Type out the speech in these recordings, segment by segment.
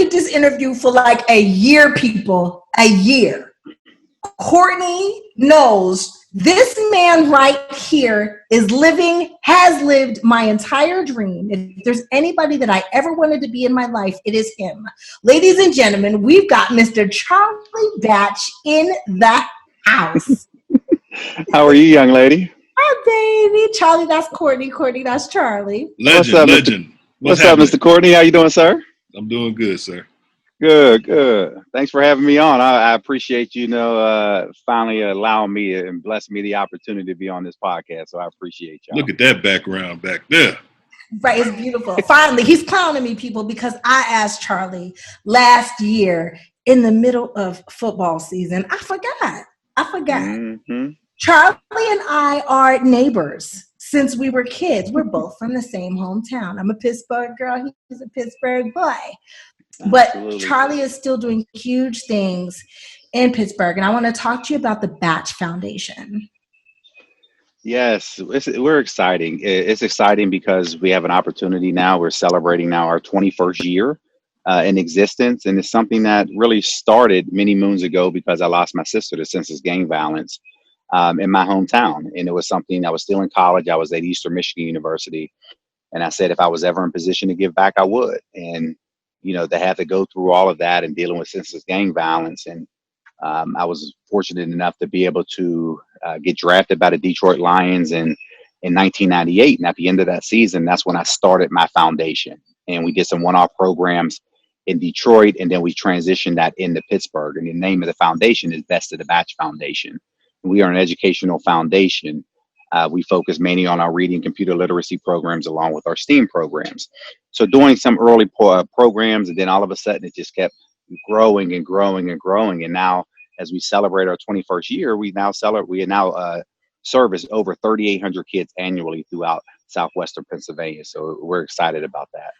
get this interview for like a year, people. A year. Courtney knows this man right here has lived my entire dream. If there's anybody that I ever wanted to be in my life, it is him. Ladies and gentlemen, we've got Mr. Charlie Batch in the house. How are you, young lady? Hi, baby. Charlie, that's Courtney. Courtney, that's Charlie. Legend. What's up, Mr. Courtney? How you doing, sir? I'm doing good, sir. Good. Thanks for having me on. I appreciate finally allowing me and blessing me the opportunity to be on this podcast. So I appreciate y'all. Look at that background back there. Right, it's beautiful. Finally, he's clowning me, people, because I asked Charlie last year in the middle of football season. I forgot. Mm-hmm. Charlie and I are neighbors since we were kids. We're both from the same hometown. I'm a Pittsburgh girl. He's a Pittsburgh boy. But absolutely. Charlie is still doing huge things in Pittsburgh. And I want to talk to you about the Batch Foundation. Yes, we're exciting. It's exciting because we have an opportunity now. We're celebrating now our 21st year in existence. And it's something that really started many moons ago because I lost my sister to senseless gang violence in my hometown. And it was something, I was still in college. I was at Eastern Michigan University. And I said, if I was ever in position to give back, I would. And to have to go through all of that and dealing with senseless gang violence. And I was fortunate enough to be able to get drafted by the Detroit Lions in 1998. And at the end of that season, that's when I started my foundation. And we did some one-off programs in Detroit, and then we transitioned that into Pittsburgh. And the name of the foundation is Best of the Batch Foundation. And we are an educational foundation. We focus mainly on our reading computer literacy programs along with our STEAM programs. So doing some early programs, and then all of a sudden it just kept growing and growing and growing. And now as we celebrate our 21st year, we now service over 3,800 kids annually throughout southwestern Pennsylvania. So we're excited about that.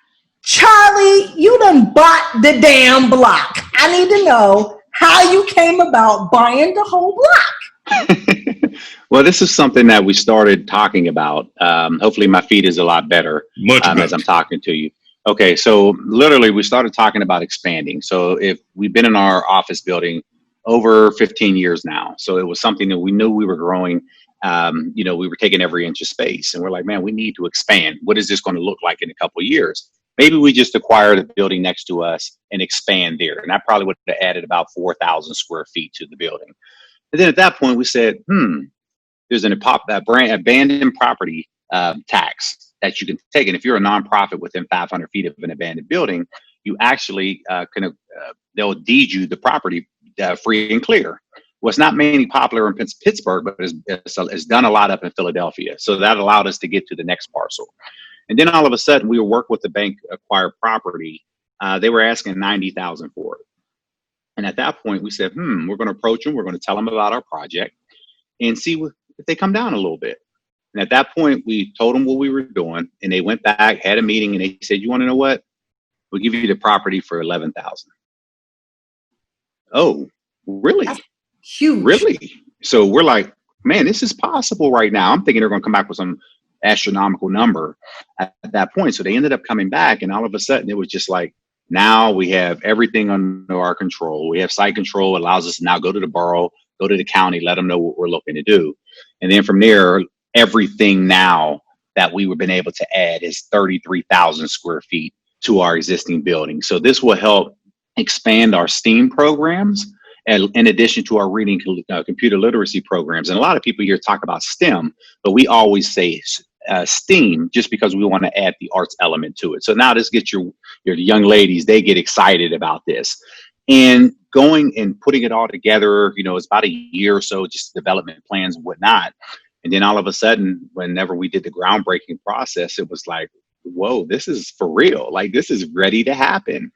Charlie, you done bought the damn block. I need to know how you came about buying the whole block. Well, this is something that we started talking about. Hopefully my feed is a lot better as I'm talking to you. Okay, so literally we started talking about expanding. So if we've been in our office building over 15 years now. So it was something that we knew we were growing. We were taking every inch of space, and we're like, man, we need to expand. What is this going to look like in a couple of years? Maybe we just acquire the building next to us and expand there. And I probably would have added about 4,000 square feet to the building. And then at that point, we said, there's an abandoned property tax that you can take. And if you're a nonprofit within 500 feet of an abandoned building, you actually they'll deed you the property free and clear. Well, it's not mainly popular in Pittsburgh, but it's done a lot up in Philadelphia. So that allowed us to get to the next parcel. And then all of a sudden, we were working with the bank acquired property. They were asking $90,000 for it. And at that point, we said, we're going to approach them. We're going to tell them about our project and see if they come down a little bit. And at that point, we told them what we were doing. And they went back, had a meeting, and they said, you want to know what? We'll give you the property for $11,000. Oh, really? That's huge. Really? So we're like, man, this is possible right now. I'm thinking they're going to come back with some astronomical number at that point. So they ended up coming back, and all of a sudden it was just like, now we have everything under our control. We have site control. It allows us to now go to the borough, go to the county, let them know what we're looking to do. And then from there, everything now that we have been able to add is 33,000 square feet to our existing building. So this will help expand our STEAM programs, and in addition to our reading computer literacy programs. And a lot of people here talk about STEM, but we always say STEAM just because we want to add the arts element to it. So now this gets your young ladies, they get excited about this. And going and putting it all together, it's about a year or so, just development plans and whatnot. And then all of a sudden, whenever we did the groundbreaking process, it was like, whoa, this is for real. Like, this is ready to happen.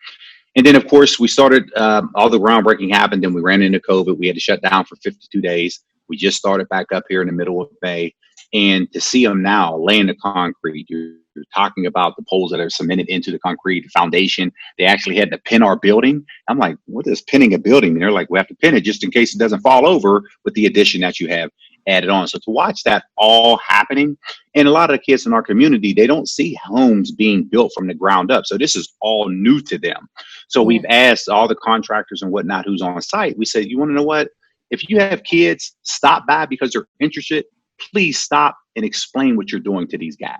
And then, of course, we started, all the groundbreaking happened, then we ran into COVID. We had to shut down for 52 days. We just started back up here in the middle of May. And to see them now laying the concrete, you're talking about the poles that are cemented into the concrete, the foundation. They actually had to pin our building. I'm like, what is pinning a building? And they're like, we have to pin it just in case it doesn't fall over with the addition that you have added on. So to watch that all happening, and a lot of the kids in our community, they don't see homes being built from the ground up. So this is all new to them. So we've asked all the contractors and whatnot who's on site. We said, you want to know what? If you have kids, stop by because they're interested. Please stop and explain what you're doing to these guys.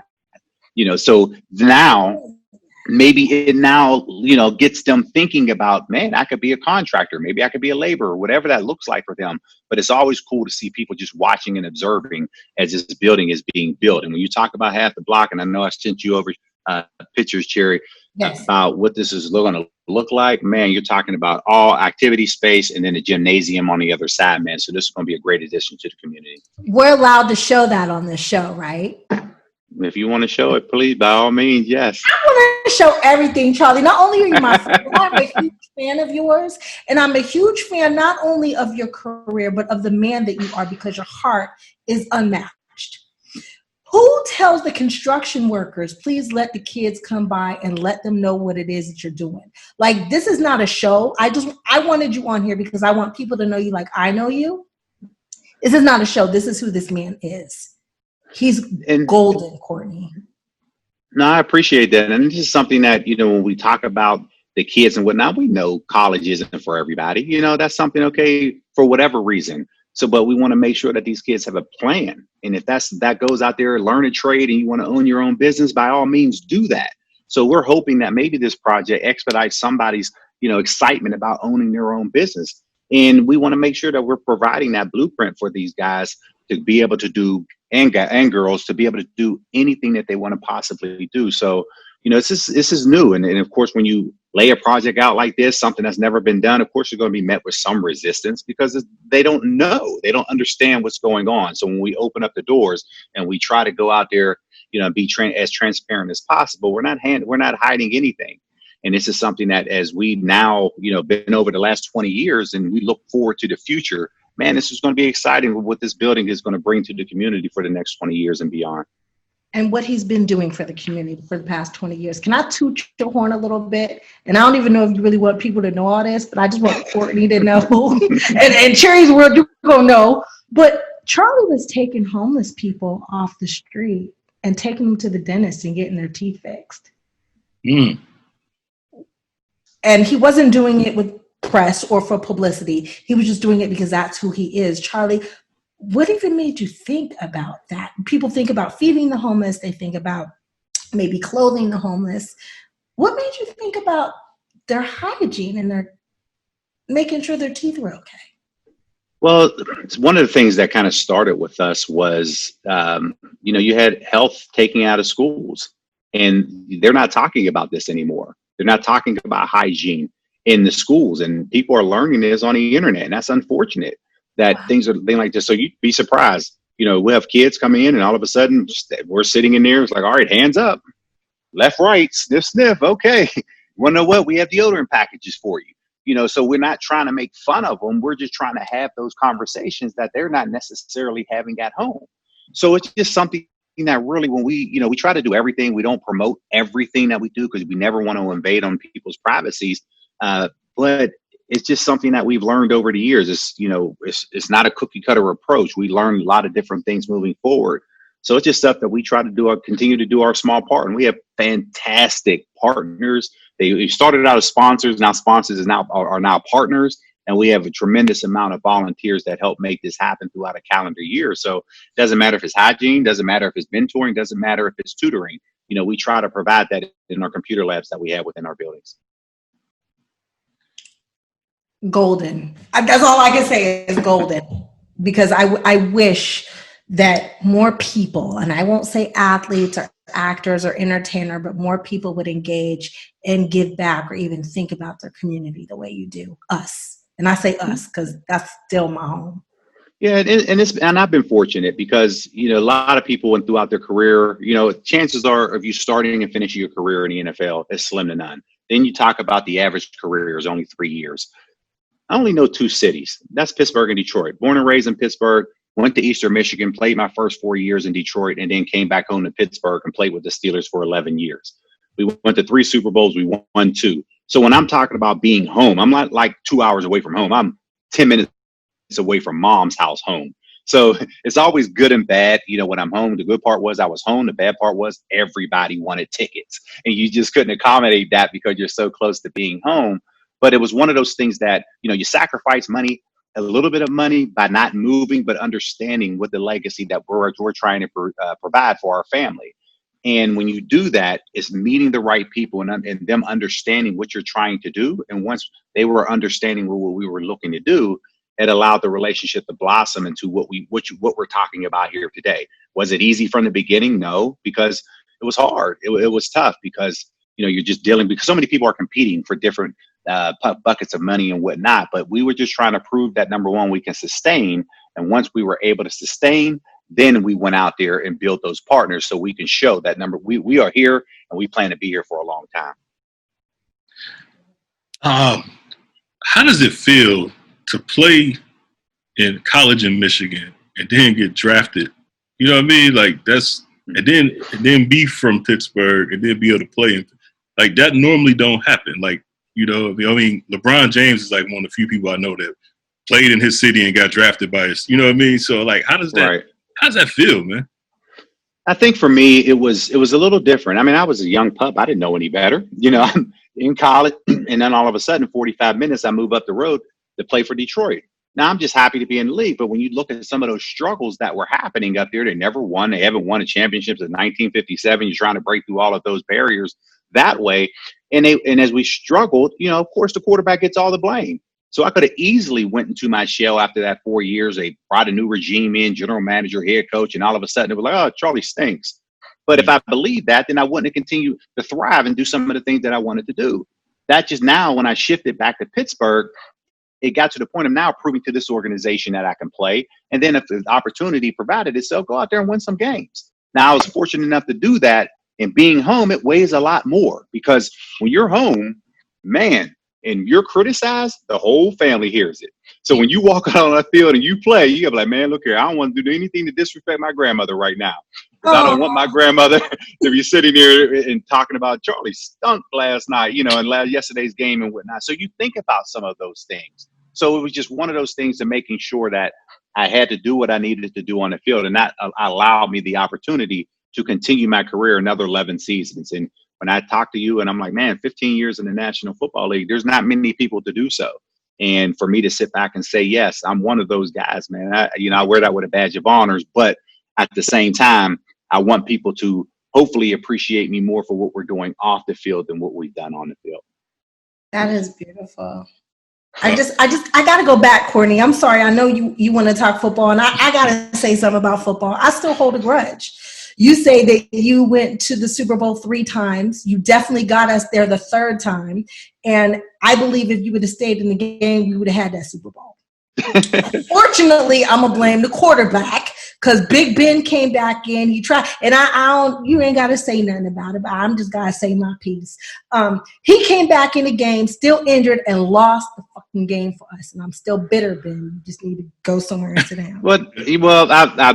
So now maybe it now, gets them thinking about, man, I could be a contractor. Maybe I could be a laborer, whatever that looks like for them. But it's always cool to see people just watching and observing as this building is being built. And when you talk about half the block, and I know I sent you over pictures, Cherie, about what this is going to look like, man, you're talking about all activity space and then a gymnasium on the other side, man. So this is going to be a great addition to the community. We're allowed to show that on this show, right? If you want to show it, please, by all means, yes. I want to show everything, Charlie. Not only are you my friend, I'm a huge fan of yours, and I'm a huge fan not only of your career, but of the man that you are, because your heart is unmatched. Who tells the construction workers, please let the kids come by and let them know what it is that you're doing? Like, this is not a show. I wanted you on here because I want people to know you like I know you. This is not a show. This is who this man is. He's golden, Courtney. No, I appreciate that. And this is something that, when we talk about the kids and whatnot, we know college isn't for everybody. That's something, okay, for whatever reason. So, but we want to make sure that these kids have a plan. And if that goes out there, learn a trade, and you want to own your own business, by all means, do that. So we're hoping that maybe this project expedites somebody's, excitement about owning their own business. And we want to make sure that we're providing that blueprint for these guys to be able to do, and girls to be able to do anything that they want to possibly do. So, this is new. And of course, when you lay a project out like this, something that's never been done, of course, you're going to be met with some resistance because they don't know. They don't understand what's going on. So when we open up the doors and we try to go out there, be as transparent as possible, we're not hiding anything. And this is something that, as we now, been over the last 20 years and we look forward to the future, man, this is going to be exciting what this building is going to bring to the community for the next 20 years and beyond. And what he's been doing for the community for the past 20 years. Can I toot your horn a little bit? And I don't even know if you really want people to know all this, but I just want Courtney to know. and Cherie's world, you're going to know. But Charlie was taking homeless people off the street and taking them to the dentist and getting their teeth fixed. And he wasn't doing it with press or for publicity. He was just doing it because that's who he is. Charlie, what even made you think about that? People think about feeding the homeless. They think about maybe clothing the homeless. What made you think about their hygiene and their making sure their teeth were okay? Well, one of the things that kind of started with us was, you had health taking out of schools, and they're not talking about this anymore. They're not talking about hygiene in the schools, and people are learning this on the internet, and that's unfortunate that things are being like this. So you'd be surprised, we have kids coming in and all of a sudden we're sitting in there. It's like, all right, hands up, left, right, sniff, sniff. Okay. You want to know what? We have deodorant packages for you. So we're not trying to make fun of them. We're just trying to have those conversations that they're not necessarily having at home. So it's just something that really, when we try to do everything, we don't promote everything that we do because we never want to invade on people's privacies. But it's just something that we've learned over the years. It's not a cookie cutter approach. We learn a lot of different things moving forward. So it's just stuff that we try to continue to do our small part. And we have fantastic partners. They started out as sponsors. Now sponsors are now partners. And we have a tremendous amount of volunteers that help make this happen throughout a calendar year. So it doesn't matter if it's hygiene, doesn't matter if it's mentoring, doesn't matter if it's tutoring. We try to provide that in our computer labs that we have within our buildings. Golden. That's all I can say is golden, because I wish that more people, and I won't say athletes or actors or entertainer, but more people would engage and give back or even think about their community the way you do, us. And I say us because that's still my home. Yeah, and I've been fortunate because, a lot of people went throughout their career, chances are of you starting and finishing your career in the NFL is slim to none. Then you talk about the average career is only 3 years. I only know 2 cities. That's Pittsburgh and Detroit. Born and raised in Pittsburgh, went to Eastern Michigan, played my first 4 years in Detroit, and then came back home to Pittsburgh and played with the Steelers for 11 years. We went to 3 Super Bowls. We won 2. So when I'm talking about being home, I'm not like 2 hours away from home. I'm 10 minutes away from mom's house home. So it's always good and bad. When I'm home, the good part was I was home. The bad part was everybody wanted tickets, and you just couldn't accommodate that because you're so close to being home. But it was one of those things that, you sacrifice money, a little bit of money by not moving, but understanding what the legacy that we're trying to provide for our family. And when you do that, it's meeting the right people and them understanding what you're trying to do. And once they were understanding what we were looking to do, it allowed the relationship to blossom into what we're talking about here today. Was it easy from the beginning? No, because it was hard. It was tough because, you're just dealing, because so many people are competing for different buckets of money and whatnot. But we were just trying to prove that, number one, we can sustain. And once we were able to sustain, then we went out there and built those partners so we can show that we are here and we plan to be here for a long time. How does it feel to play in college in Michigan and then get drafted? You know what I mean? Like and then be from Pittsburgh and then be able to play. Like that normally don't happen. Like, LeBron James is like one of the few people I know that played in his city and got drafted by his, you know what I mean? So like, how does that feel, man? I think for me, it was a little different. I was a young pup. I didn't know any better. I'm in college, and then all of a sudden, 45 minutes, I move up the road to play for Detroit. Now I'm just happy to be in the league. But when you look at some of those struggles that were happening up there, they never won. They haven't won a championship since 1957. You're trying to break through all of those barriers that way. And as we struggled, of course, the quarterback gets all the blame. So I could have easily went into my shell after that 4 years. They brought a new regime in, general manager, head coach, and all of a sudden it was like, oh, Charlie stinks. But if I believed that, then I wouldn't have continued to thrive and do some of the things that I wanted to do. That just now, when I shifted back to Pittsburgh, it got to the point of now proving to this organization that I can play. And then if the opportunity provided itself, go out there and win some games. Now, I was fortunate enough to do that. And being home, it weighs a lot more because when you're home, man, and you're criticized, the whole family hears it. So when you walk out on that field and you play, you gotta be like, man, look here, I don't want to do anything to disrespect my grandmother right now. Because I don't want my grandmother to be sitting there and talking about Charlie stunk last night, and yesterday's game and whatnot. So you think about some of those things. So it was just one of those things to making sure that I had to do what I needed to do on the field. And that allowed me the opportunity to continue my career another 11 seasons. And when I talk to you and I'm like, man, 15 years in the National Football League, there's not many people to do so. And for me to sit back and say, yes, I'm one of those guys, man, I wear that with a badge of honors. But at the same time, I want people to hopefully appreciate me more for what we're doing off the field than what we've done on the field. That is beautiful. I got to go back, Courtney. I'm sorry. I know you want to talk football, and I got to say something about football. I still hold a grudge. You say that you went to the Super Bowl 3 times. You definitely got us there the 3rd time. And I believe if you would have stayed in the game, we would have had that Super Bowl. Fortunately, I'm going to blame the quarterback because Big Ben came back in. He tried. And you ain't got to say nothing about it, but I'm just got to say my piece. He came back in the game, still injured, and lost the fucking game for us. And I'm still bitter, Ben. You just need to go somewhere and sit down. Well,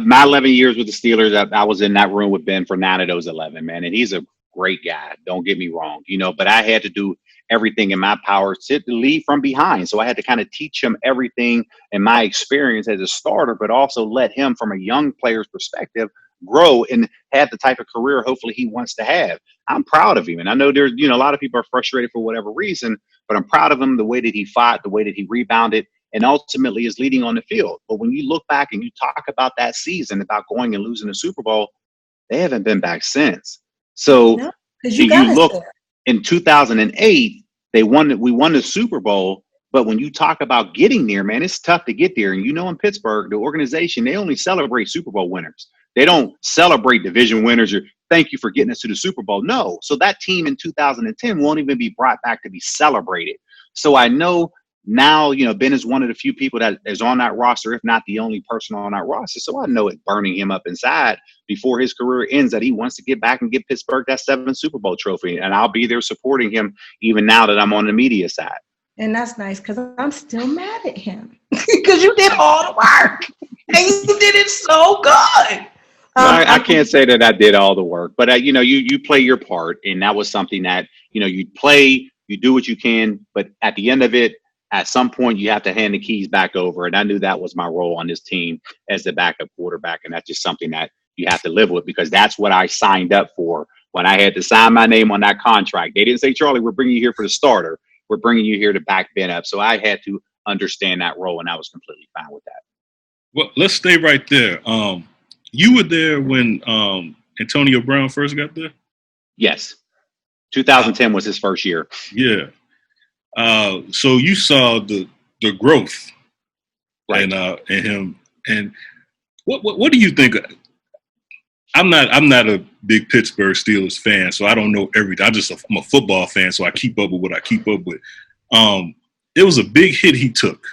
my 11 years with the Steelers, I was in that room with Ben for 9 of those 11, man. And he's a great guy. Don't get me wrong, but I had to do everything in my power to lead from behind. So I had to kind of teach him everything in my experience as a starter, but also let him from a young player's perspective grow and have the type of career hopefully he wants to have. I'm proud of him. And I know there's, a lot of people are frustrated for whatever reason, but I'm proud of him, the way that he fought, the way that he rebounded, and ultimately is leading on the field. But when you look back and you talk about that season, about going and losing the Super Bowl, they haven't been back since. So no, you look there. In 2008, we won the Super Bowl. But when you talk about getting there, man, it's tough to get there. And in Pittsburgh, the organization, they only celebrate Super Bowl winners. They don't celebrate division winners or thank you for getting us to the Super Bowl. No. So that team in 2010 won't even be brought back to be celebrated. So I know now, Ben is one of the few people that is on that roster, if not the only person on that roster. So I know it's burning him up inside before his career ends that he wants to get back and get Pittsburgh that 7th Super Bowl trophy. And I'll be there supporting him even now that I'm on the media side. And that's nice because I'm still mad at him because you did all the work and you did it so good. I can't say that I did all the work, but you play your part. And that was something that, you play, you do what you can. But at the end of it, at some point you have to hand the keys back over. And I knew that was my role on this team as the backup quarterback. And that's just something that you have to live with, because that's what I signed up for when I had to sign my name on that contract. They didn't say, Charlie, we're bringing you here for the starter. We're bringing you here to back Ben up. So I had to understand that role, and I was completely fine with that. Well, let's stay right there. You were there when Antonio Brown first got there? Yes. 2010 was his first year. Yeah. So you saw the growth, right, in him. And what do you think? I'm not a big Pittsburgh Steelers fan, so I don't know everything. I'm a football fan, so I keep up with what I keep up with. It was a big hit he took.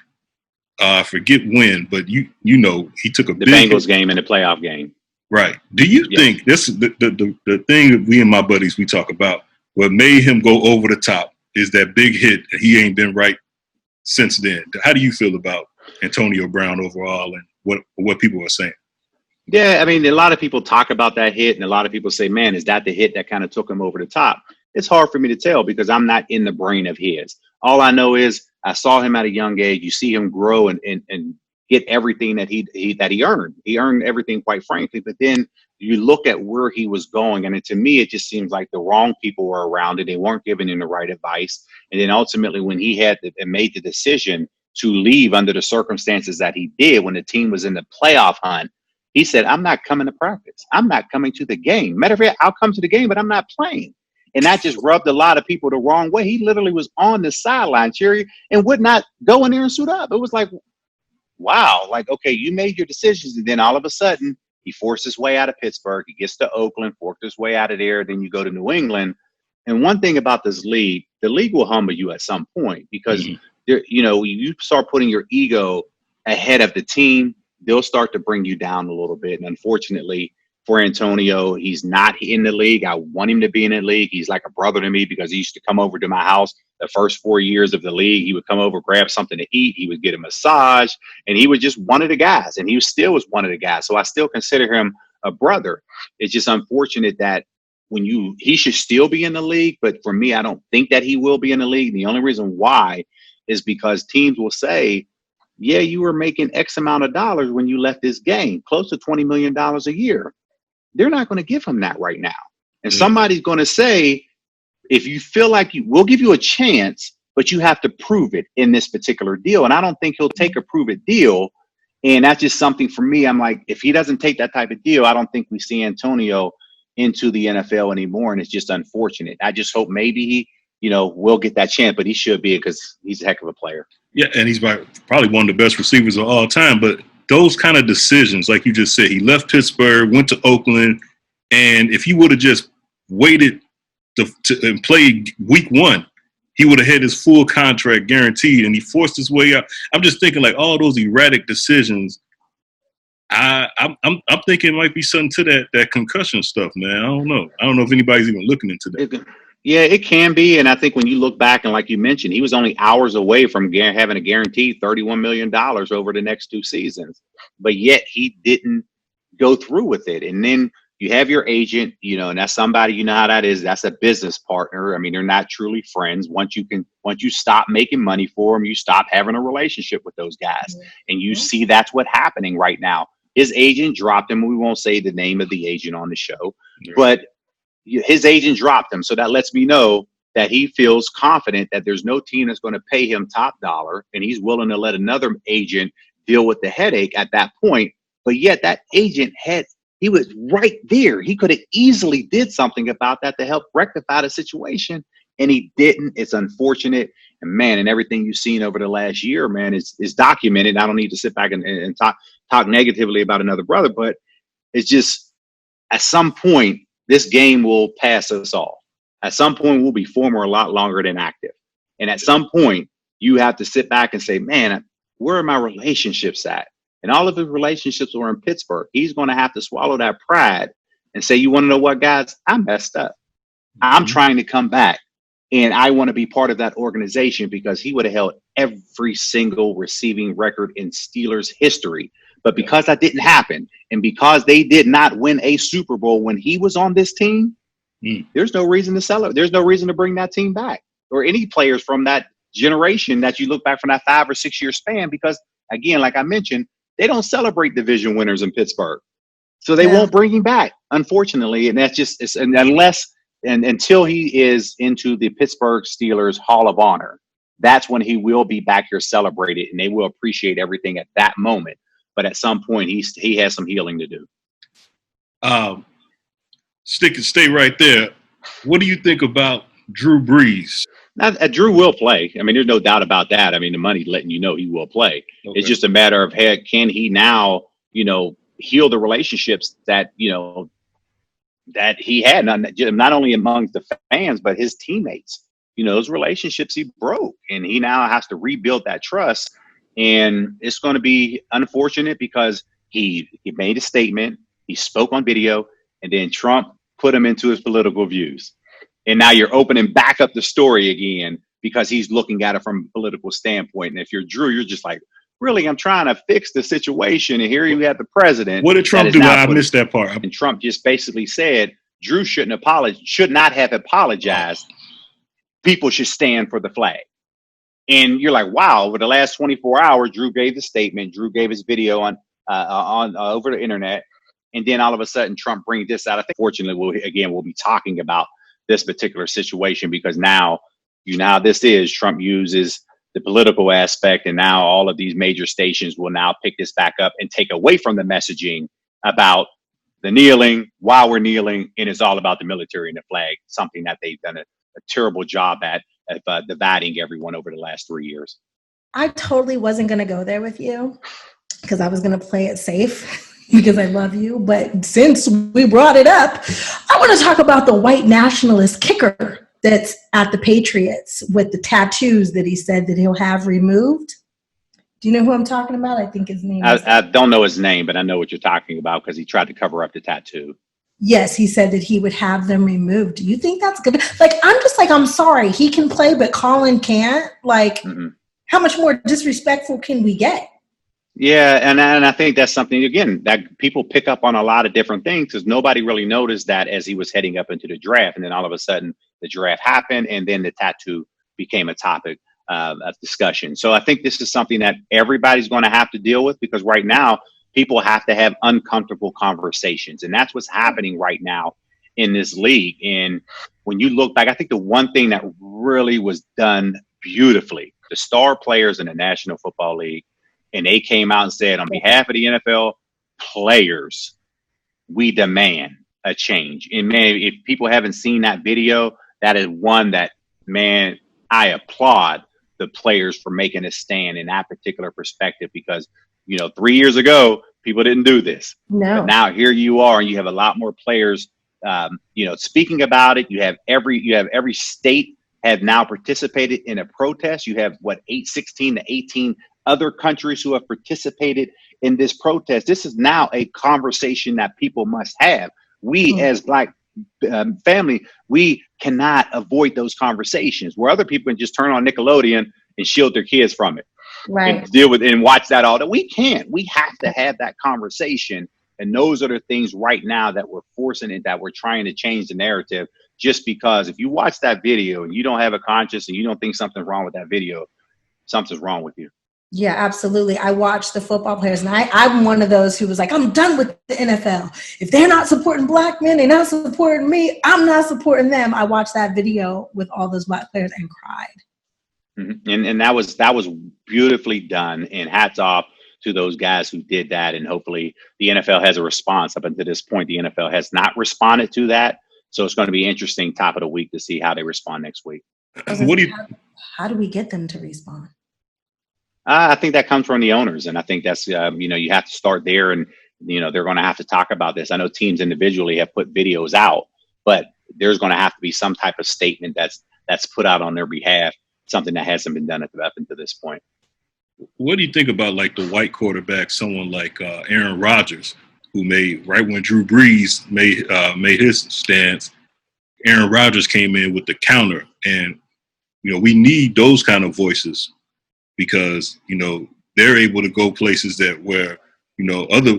I forget when, but you know he took a the big Bengals hit. game and the playoff game. Right. Do you think this is the thing that we and my buddies we talk about? What made him go over the top is that big hit. He ain't been right since then. How do you feel about Antonio Brown overall and what people are saying? Yeah, I mean, a lot of people talk about that hit, and a lot of people say, man, is that the hit that kind of took him over the top? It's hard for me to tell because I'm not in the brain of his. All I know is I saw him at a young age. You see him grow and get everything that he earned. He earned everything, quite frankly. But then you look at where he was going, and to me, it just seems like the wrong people were around it. They weren't giving him the right advice. And then ultimately, when he made the decision to leave under the circumstances that he did, when the team was in the playoff hunt, he said, I'm not coming to practice. I'm not coming to the game. Matter of fact, I'll come to the game, but I'm not playing. And that just rubbed a lot of people the wrong way. He literally was on the sideline, Cherie, and would not go in there and suit up. It was like, wow, like, okay, you made your decisions. And then all of a sudden, he forced his way out of Pittsburgh. He gets to Oakland, forced his way out of there. Then you go to New England. And one thing about this league, the league will humble you at some point because, you start putting your ego ahead of the team, they'll start to bring you down a little bit. And unfortunately for Antonio, he's not in the league. I want him to be in the league. He's like a brother to me because he used to come over to my house the first 4 years of the league. He would come over, grab something to eat. He would get a massage, and he was just one of the guys. And he still was one of the guys. So I still consider him a brother. It's just unfortunate that he should still be in the league. But for me, I don't think that he will be in the league. And the only reason why is because teams will say, yeah, you were making X amount of dollars when you left this game, close to $20 million a year. They're not going to give him that right now. And somebody's going to say, if you feel like we'll give you a chance, but you have to prove it in this particular deal. And I don't think he'll take a prove it deal. And that's just something for me. I'm like, if he doesn't take that type of deal, I don't think we see Antonio into the NFL anymore. And it's just unfortunate. I just hope maybe he, will get that chance, but he should be because he's a heck of a player. Yeah, and he's probably one of the best receivers of all time. But those kind of decisions, like you just said, he left Pittsburgh, went to Oakland, and if he would have just waited and played week one, he would have had his full contract guaranteed, and he forced his way out. I'm just thinking, like, all those erratic decisions, I'm thinking it might be something to that concussion stuff, man. I don't know if anybody's even looking into that. Yeah, it can be. And I think when you look back, and like you mentioned, he was only hours away from having a guaranteed $31 million over the next 2 seasons. But yet he didn't go through with it. And then you have your agent, and that's somebody, how that is. That's a business partner. I mean, they're not truly friends. Once you stop making money for them, you stop having a relationship with those guys. And you see that's what's happening right now. His agent dropped him. We won't say the name of the agent on the show, but his agent dropped him. So that lets me know that he feels confident that there's no team that's going to pay him top dollar, and he's willing to let another agent deal with the headache at that point. But yet that agent he was right there. He could have easily did something about that to help rectify the situation, and he didn't. It's unfortunate. And man, and everything you've seen over the last year, man, is documented. I don't need to sit back and talk negatively about another brother, but it's just at some point, this game will pass us all. At some point, we'll be former a lot longer than active. And at some point, you have to sit back and say, man, where are my relationships at? And all of his relationships were in Pittsburgh. He's going to have to swallow that pride and say, you want to know what, guys? I messed up. I'm trying to come back. And I want to be part of that organization, because he would have held every single receiving record in Steelers history. But because that didn't happen, and because they did not win a Super Bowl when he was on this team, there's no reason to sell it. There's no reason to bring that team back, or any players from that generation that you look back from that 5 or 6 year span, because again, like I mentioned, they don't celebrate division winners in Pittsburgh. So they won't bring him back, unfortunately. And that's just, until he is into the Pittsburgh Steelers Hall of Honor, that's when he will be back here celebrated, and they will appreciate everything at that moment. But at some point, he has some healing to do. Stay right there. What do you think about Drew Brees? Now, Drew will play. I mean, there's no doubt about that. I mean, the money's letting you know he will play. Okay. It's just a matter of, hey, can he now, heal the relationships that, that he had, not only among the fans, but his teammates. Those relationships he broke, and he now has to rebuild that trust. And it's going to be unfortunate because he made a statement, he spoke on video, and then Trump put him into his political views. And now you're opening back up the story again because he's looking at it from a political standpoint. And if you're Drew, you're just like, really, I'm trying to fix the situation. And here you have the president. What did Trump do? I missed that part. And Trump just basically said Drew should not have apologized. People should stand for the flag. And you're like, wow, over the last 24 hours, Drew gave the statement. Drew gave his video on over the internet. And then all of a sudden, Trump brings this out. I think, fortunately, we'll be talking about this particular situation because now Trump uses the political aspect, and now all of these major stations will now pick this back up and take away from the messaging about the kneeling, while we're kneeling, and it's all about the military and the flag, something that they've done a terrible job at dividing everyone over the last 3 years. I totally wasn't going to go there with you because I was going to play it safe because I love you. But since we brought it up, I want to talk about the white nationalist kicker that's at the Patriots with the tattoos that he said that he'll have removed. Do you know who I'm talking about? I think his name is... I don't know his name, but I know what you're talking about because he tried to cover up the tattoo. Yes, he said that he would have them removed. Do you think that's good? I'm sorry. He can play, but Colin can't. How much more disrespectful can we get? Yeah, and I think that's something, again, that people pick up on a lot of different things because nobody really noticed that as he was heading up into the draft. And then all of a sudden, the draft happened, and then the tattoo became a topic of discussion. So I think this is something that everybody's going to have to deal with because right now, people have to have uncomfortable conversations. And that's what's happening right now in this league. And when you look back, I think the one thing that really was done beautifully, the star players in the National Football League, and they came out and said, on behalf of the NFL players, we demand a change. And man, if people haven't seen that video, that is one that, man, I applaud the players for making a stand in that particular perspective because 3 years ago, people didn't do this. No. But now here you are, and you have a lot more players, speaking about it. You have every state have now participated in a protest. You have 16 to 18 other countries who have participated in this protest. This is now a conversation that people must have. We as Black family, we cannot avoid those conversations where other people can just turn on Nickelodeon and shield their kids from it. Right. And deal with it and watch that all day. We can't. We have to have that conversation. And those are the things right now that we're forcing it, that we're trying to change the narrative. Just because if you watch that video and you don't have a conscience and you don't think something's wrong with that video, something's wrong with you. Yeah, absolutely. I watched the football players, and I'm one of those who was like, I'm done with the NFL. If they're not supporting Black men, they're not supporting me. I'm not supporting them. I watched that video with all those Black players and cried. Mm-hmm. And that was beautifully done. And hats off to those guys who did that. And hopefully the NFL has a response. Up until this point, the NFL has not responded to that. So it's going to be interesting top of the week to see how they respond next week. How do we get them to respond? I think that comes from the owners. And I think that's, you have to start there and, they're going to have to talk about this. I know teams individually have put videos out, but there's going to have to be some type of statement that's put out on their behalf, something that hasn't been done up until this point. What do you think about the white quarterback, someone like Aaron Rodgers, who right when Drew Brees made his stance, Aaron Rodgers came in with the counter. And, we need those kind of voices because, they're able to go places where other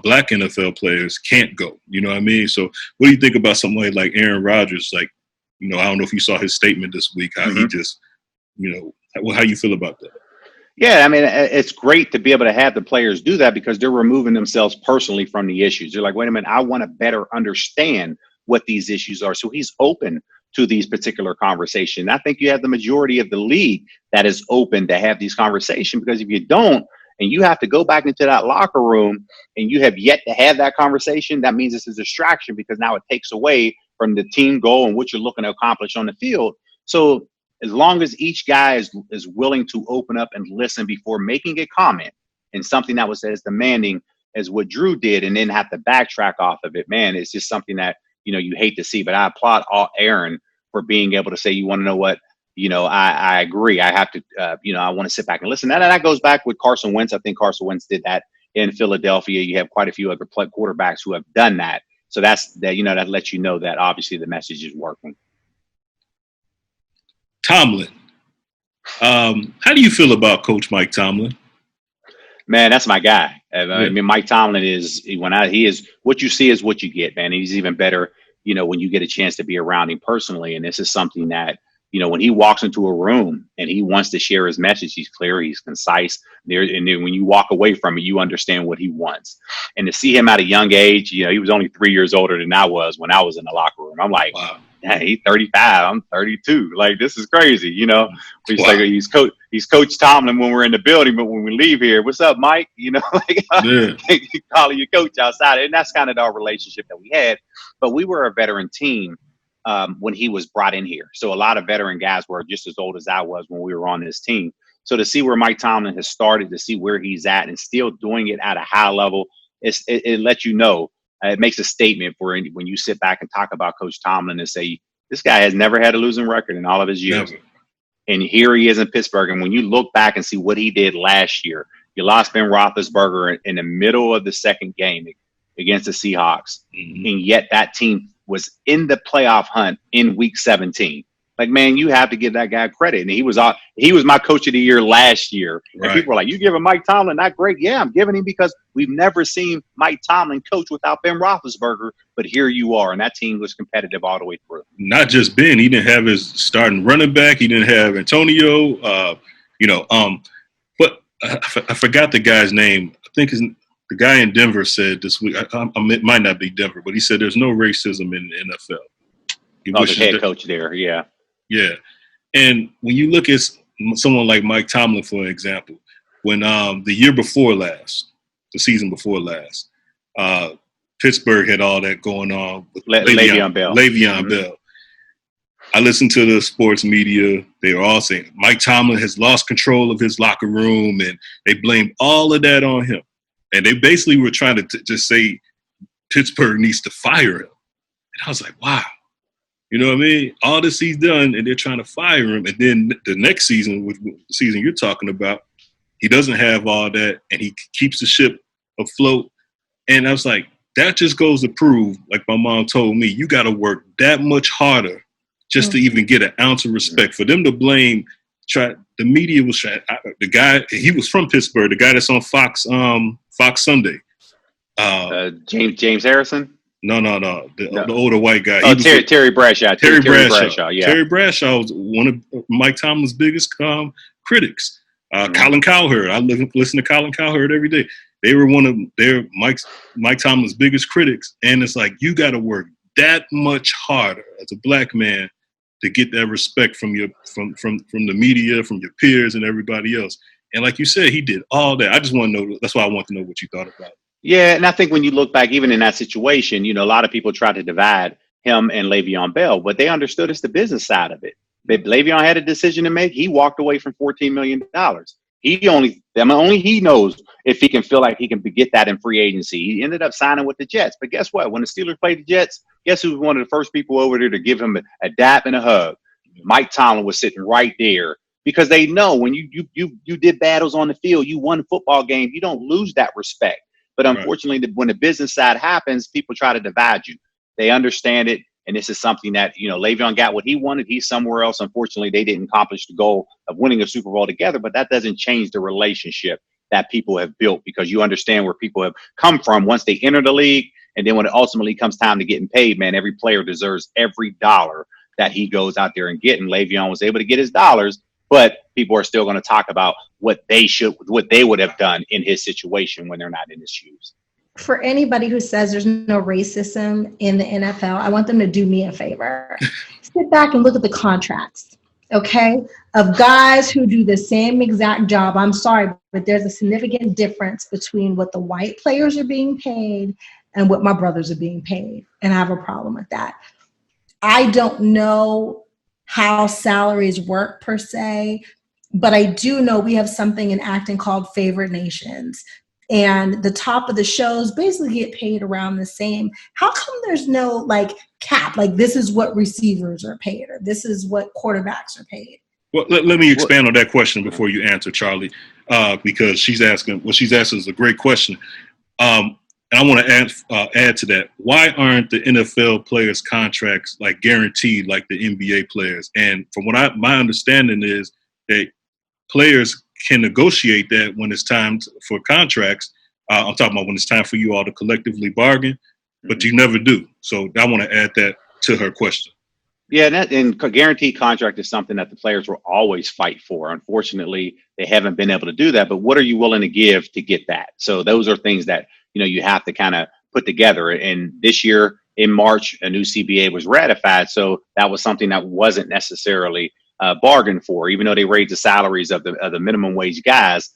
Black NFL players can't go. You know what I mean? So what do you think about somebody like Aaron Rodgers, I don't know if you saw his statement this week, how he just, how you feel about that? Yeah, I mean, it's great to be able to have the players do that because they're removing themselves personally from the issues. They're like, wait a minute, I want to better understand what these issues are. So he's open to these particular conversations. I think you have the majority of the league that is open to have these conversations, because if you don't, and you have to go back into that locker room and you have yet to have that conversation, that means it's a distraction, because now it takes away from the team goal and what you're looking to accomplish on the field. So as long as each guy is willing to open up and listen before making a comment, and something that was as demanding as what Drew did, and then have to backtrack off of it, man, it's just something that, you hate to see. But I applaud Aaron for being able to say, you want to know what, I agree. I have to, I want to sit back and listen. And that goes back with Carson Wentz. I think Carson Wentz did that in Philadelphia. You have quite a few other quarterbacks who have done that. So that lets you know that obviously the message is working. Tomlin. How do you feel about Coach Mike Tomlin? Man, that's my guy. I mean, Mike Tomlin is what you see is what you get, man. He's even better, when you get a chance to be around him personally. And this is something that, when he walks into a room and he wants to share his message, he's clear, he's concise. And then when you walk away from it, you understand what he wants. And to see him at a young age, he was only 3 years older than I was when I was in the locker room. I'm like, wow. Yeah, he's 35. I'm 32. Like, this is crazy. He's like, he's Coach Tomlin when we're in the building, but when we leave here, what's up, Mike? Calling your coach outside. And that's kind of our relationship that we had. But we were a veteran team when he was brought in here. So a lot of veteran guys were just as old as I was when we were on this team. So to see where Mike Tomlin has started, to see where he's at and still doing it at a high level, it lets you know. It makes a statement for when you sit back and talk about Coach Tomlin and say, this guy has never had a losing record in all of his years. Never. And here he is in Pittsburgh. And when you look back and see what he did last year, you lost Ben Roethlisberger in the middle of the second game against the Seahawks. Mm-hmm. And yet that team was in the playoff hunt in week 17. Like, man, you have to give that guy credit. And he was my coach of the year last year. Right. And people were like, you giving Mike Tomlin that great? Yeah, I'm giving him because we've never seen Mike Tomlin coach without Ben Roethlisberger. But here you are. And that team was competitive all the way through. Not just Ben. He didn't have his starting running back. He didn't have Antonio. But I forgot the guy's name. I think the guy in Denver said this week, it might not be Denver, but he said there's no racism in the NFL. The head coach there, yeah. Yeah. And when you look at someone like Mike Tomlin, for example, when the year before last, the season before last, Pittsburgh had all that going on with Le'Veon Bell. Mm-hmm. Bell. I listened to the sports media. They were all saying Mike Tomlin has lost control of his locker room, and they blamed all of that on him. And they basically were trying to just say Pittsburgh needs to fire him. And I was like, wow. You know what I mean? All this he's done, and they're trying to fire him. And then the next season, which the season you're talking about, he doesn't have all that, and he keeps the ship afloat. And I was like, that just goes to prove, like my mom told me, you got to work that much harder just to even get an ounce of respect. For them to blame, the media was trying. The guy, he was from Pittsburgh. The guy that's on Fox Sunday. James Harrison. No. The older white guy. Oh, Terry Bradshaw. Terry Bradshaw. Yeah. Terry Bradshaw was one of Mike Tomlin's biggest critics. Colin Cowherd. I listen to Colin Cowherd every day. They were one of Mike Tomlin's biggest critics. And it's like, you got to work that much harder as a black man to get that respect from the media, from your peers and everybody else. And like you said, he did all that. I just want to know. That's why I want to know what you thought about it. Yeah, and I think when you look back, even in that situation, a lot of people tried to divide him and Le'Veon Bell, but they understood it's the business side of it. Le'Veon had a decision to make. He walked away from $14 million. Only he knows if he can feel like he can get that in free agency. He ended up signing with the Jets. But guess what? When the Steelers played the Jets, guess who was one of the first people over there to give him a dap and a hug? Mike Tomlin was sitting right there, because they know when you did battles on the field, you won football games, you don't lose that respect. But unfortunately, when the business side happens, people try to divide you. They understand it. And this is something that, Le'Veon got what he wanted. He's somewhere else. Unfortunately, they didn't accomplish the goal of winning a Super Bowl together. But that doesn't change the relationship that people have built, because you understand where people have come from once they enter the league. And then when it ultimately comes time to getting paid, man, every player deserves every dollar that he goes out there and get. And Le'Veon was able to get his dollars, but people are still going to talk about what they would have done in his situation when they're not in his shoes. For anybody who says there's no racism in the NFL, I want them to do me a favor. Sit back and look at the contracts, okay, of guys who do the same exact job. I'm sorry, but there's a significant difference between what the white players are being paid and what my brothers are being paid, and I have a problem with that. I don't know how salaries work per se, but I do know we have something in acting called favored nations. And the top of the shows basically get paid around the same. How come there's no like cap? Like this is what receivers are paid, or this is what quarterbacks are paid. Well, let me expand on that question before you answer, Charlie, because she's asking is a great question. And I want to add to that. Why aren't the NFL players' contracts like guaranteed like the NBA players? And from what my understanding is that players can negotiate that when it's time for contracts. I'm talking about when it's time for you all to collectively bargain, but you never do. So I want to add that to her question. Yeah, and guaranteed contract is something that the players will always fight for. Unfortunately, they haven't been able to do that. But what are you willing to give to get that? So those are things that, you have to kind of put together. And this year in March, a new CBA was ratified. So that was something that wasn't necessarily bargained for, even though they raised the salaries of the minimum wage guys.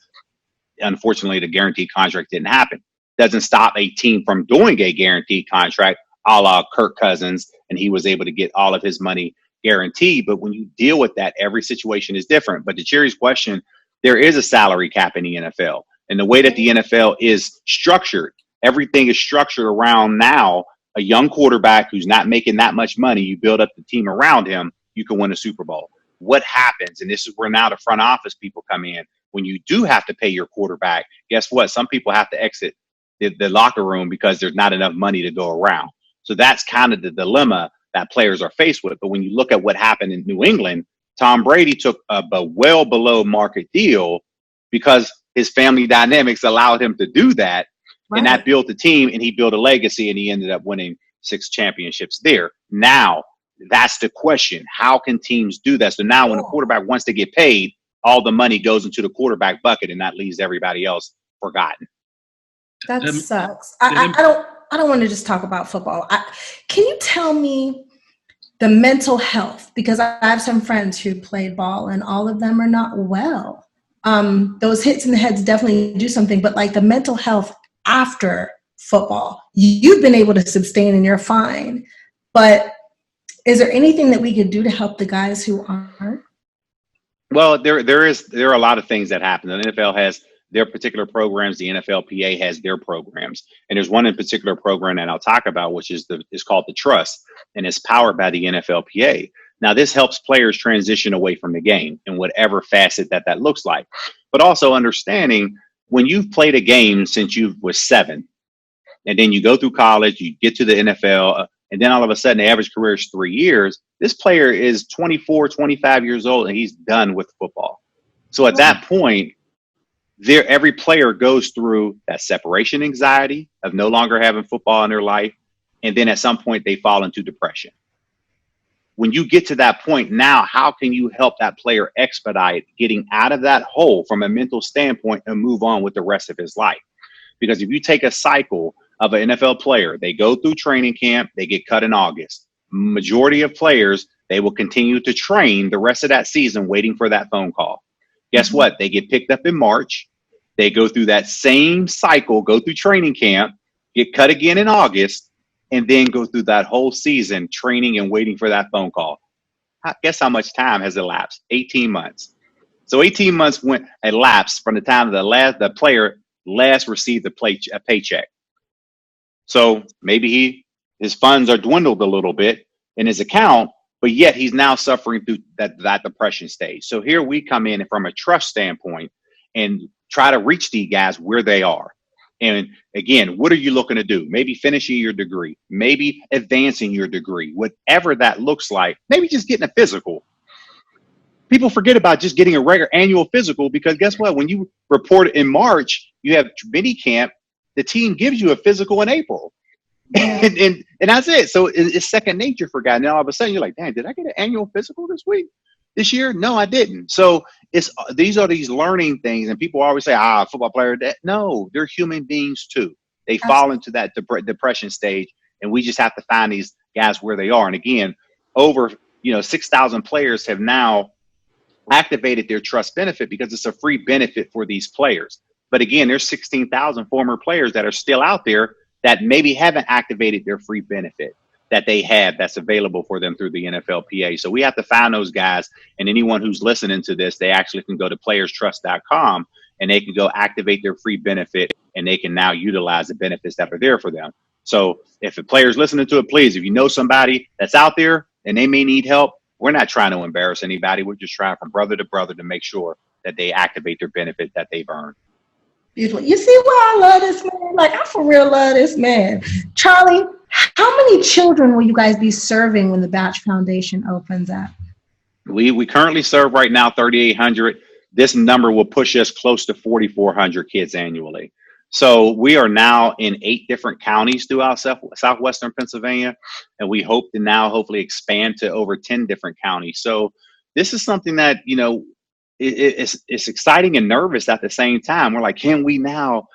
Unfortunately, the guaranteed contract didn't happen. Doesn't stop a team from doing a guaranteed contract, a la Kirk Cousins, and he was able to get all of his money guaranteed. But when you deal with that, every situation is different. But to Cherie's question, there is a salary cap in the NFL. And the way that the NFL is structured, everything is structured around now a young quarterback who's not making that much money. You build up the team around him, you can win a Super Bowl. What happens, and this is where now the front office people come in, when you do have to pay your quarterback, guess what? Some people have to exit the locker room because there's not enough money to go around. So that's kind of the dilemma that players are faced with. But when you look at what happened in New England, Tom Brady took a well below market deal because his family dynamics allowed him to do that. Right. And that built the team, and he built a legacy, and he ended up winning 6 championships there. Now, that's the question. How can teams do that? So now when a quarterback wants to get paid, all the money goes into the quarterback bucket, and that leaves everybody else forgotten. That sucks. I don't want to just talk about football. Can you tell me the mental health? Because I have some friends who played ball, and all of them are not well. Those hits in the heads definitely do something, but like the mental health after football, you've been able to sustain and you're fine. But is there anything that we could do to help the guys who aren't? Well, there are a lot of things that happen. The NFL has their particular programs. The NFLPA has their programs, and there's one in particular program that I'll talk about, which is called the Trust, and it's powered by the NFLPA. Now, this helps players transition away from the game in whatever facet that looks like, but also understanding when you've played a game since you was 7, and then you go through college, you get to the NFL. And then all of a sudden, the average career is 3 years. This player is 24, 25 years old, and he's done with football. So at that point, every player goes through that separation anxiety of no longer having football in their life. And then at some point, they fall into depression. When you get to that point, now, how can you help that player expedite getting out of that hole from a mental standpoint and move on with the rest of his life? Because if you take a cycle of an NFL player, they go through training camp, they get cut in August. Majority of players, they will continue to train the rest of that season waiting for that phone call. Guess what? They get picked up in March. They go through that same cycle, go through training camp, get cut again in August, and then go through that whole season training and waiting for that phone call. Guess how much time has elapsed? 18 months. So 18 months elapsed from the time the player last received a paycheck. So maybe his funds are dwindled a little bit in his account, but yet he's now suffering through that depression stage. So here we come in from a trust standpoint and try to reach these guys where they are. And again, what are you looking to do? Maybe finishing your degree, maybe advancing your degree, whatever that looks like, maybe just getting a physical. People forget about just getting a regular annual physical, because guess what? When you report in March, you have mini camp. The team gives you a physical in April. and that's it. So it's second nature for guys. And all of a sudden you're like, damn, did I get an annual physical this year? No, I didn't. So these are these learning things, and people always say, football player. No, they're human beings too. They fall into that depression stage, and we just have to find these guys where they are. And again, over 6,000 players have now activated their trust benefit because it's a free benefit for these players. But again, there's 16,000 former players that are still out there that maybe haven't activated their free benefit that they have that's available for them through the NFLPA. So we have to find those guys, and anyone who's listening to this, they actually can go to playerstrust.com and they can go activate their free benefit, and they can now utilize the benefits that are there for them. So if a player's listening to it, please, if you know somebody that's out there and they may need help, we're not trying to embarrass anybody. We're just trying from brother to brother to make sure that they activate their benefit that they've earned. Beautiful. You see why I love this man? Like, I for real love this man. Charlie, how many children will you guys be serving when the Batch Foundation opens up? We currently serve right now 3,800. This number will push us close to 4,400 kids annually. So we are now in 8 different counties throughout southwestern Pennsylvania, and we hope to now hopefully expand to over 10 different counties. So this is something that, it's exciting and nervous at the same time. We're like, can we now,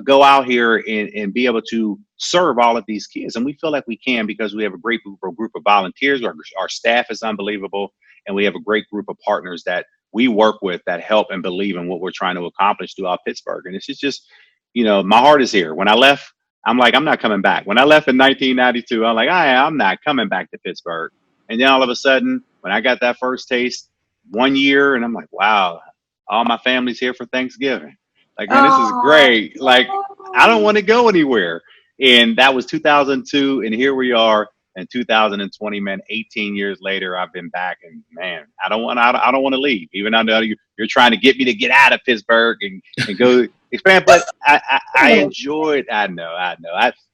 go out here and be able to serve all of these kids? And we feel like we can, because we have a great group of volunteers. Our staff is unbelievable, and we have a great group of partners that we work with that help and believe in what we're trying to accomplish throughout Pittsburgh. And it's just, my heart is here. When I left, I'm like, I'm not coming back. When I left in 1992, I'm like, I'm not coming back to Pittsburgh. And then all of a sudden, when I got that first taste, 1 year, and I'm like, wow, all my family's here for Thanksgiving. Like, man, this is great. Like, I don't want to go anywhere. And that was 2002, and here we are in 2020, man. 18 years later, I've been back, and man, I don't want to leave. Even though I know you're trying to get me to get out of Pittsburgh and go expand, but I enjoyed. I know.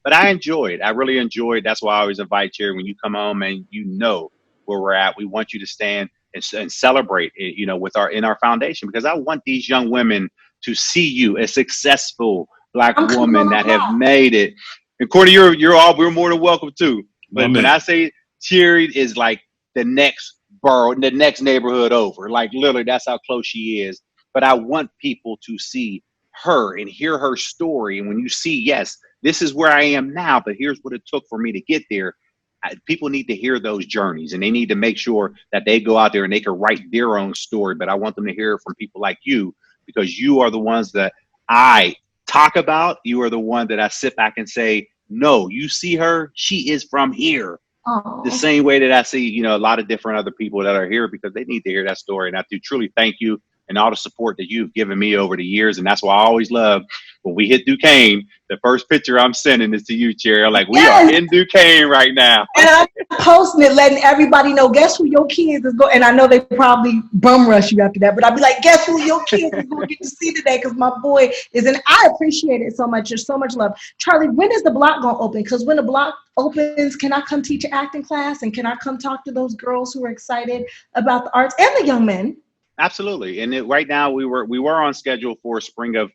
But I enjoyed. I really enjoyed. That's why I always invite you when you come home, and where we're at. We want you to stand and celebrate, with our foundation, because I want these young women to see you, a successful Black woman that have made it. And Courtney, we're more than welcome to. But when I say Cherie is like the next borough, the next neighborhood over, like literally that's how close she is. But I want people to see her and hear her story. And when you see, yes, this is where I am now, but here's what it took for me to get there. People need to hear those journeys, and they need to make sure that they go out there and they can write their own story. But I want them to hear it from people like you, because you are the ones that I talk about. You are the one that I sit back and say, no, you see her, she is from here. Aww. The same way that I see, a lot of different other people that are here, because they need to hear that story. And I do truly thank you and all the support that you've given me over the years. And that's why I always love when we hit Duquesne, the first picture I'm sending is to you, Cherie. Like, we are in Duquesne right now. And I'm posting it, letting everybody know, guess who your kids is going. And I know they probably bum rush you after that, but I'll be like, guess who your kids is going to get to see today? Because my boy is, and I appreciate it so much. There's so much love. Charlie, when is the block going to open? Because when the block opens, can I come teach an acting class? And can I come talk to those girls who are excited about the arts, and the young men? Absolutely. And right now we were on schedule for spring of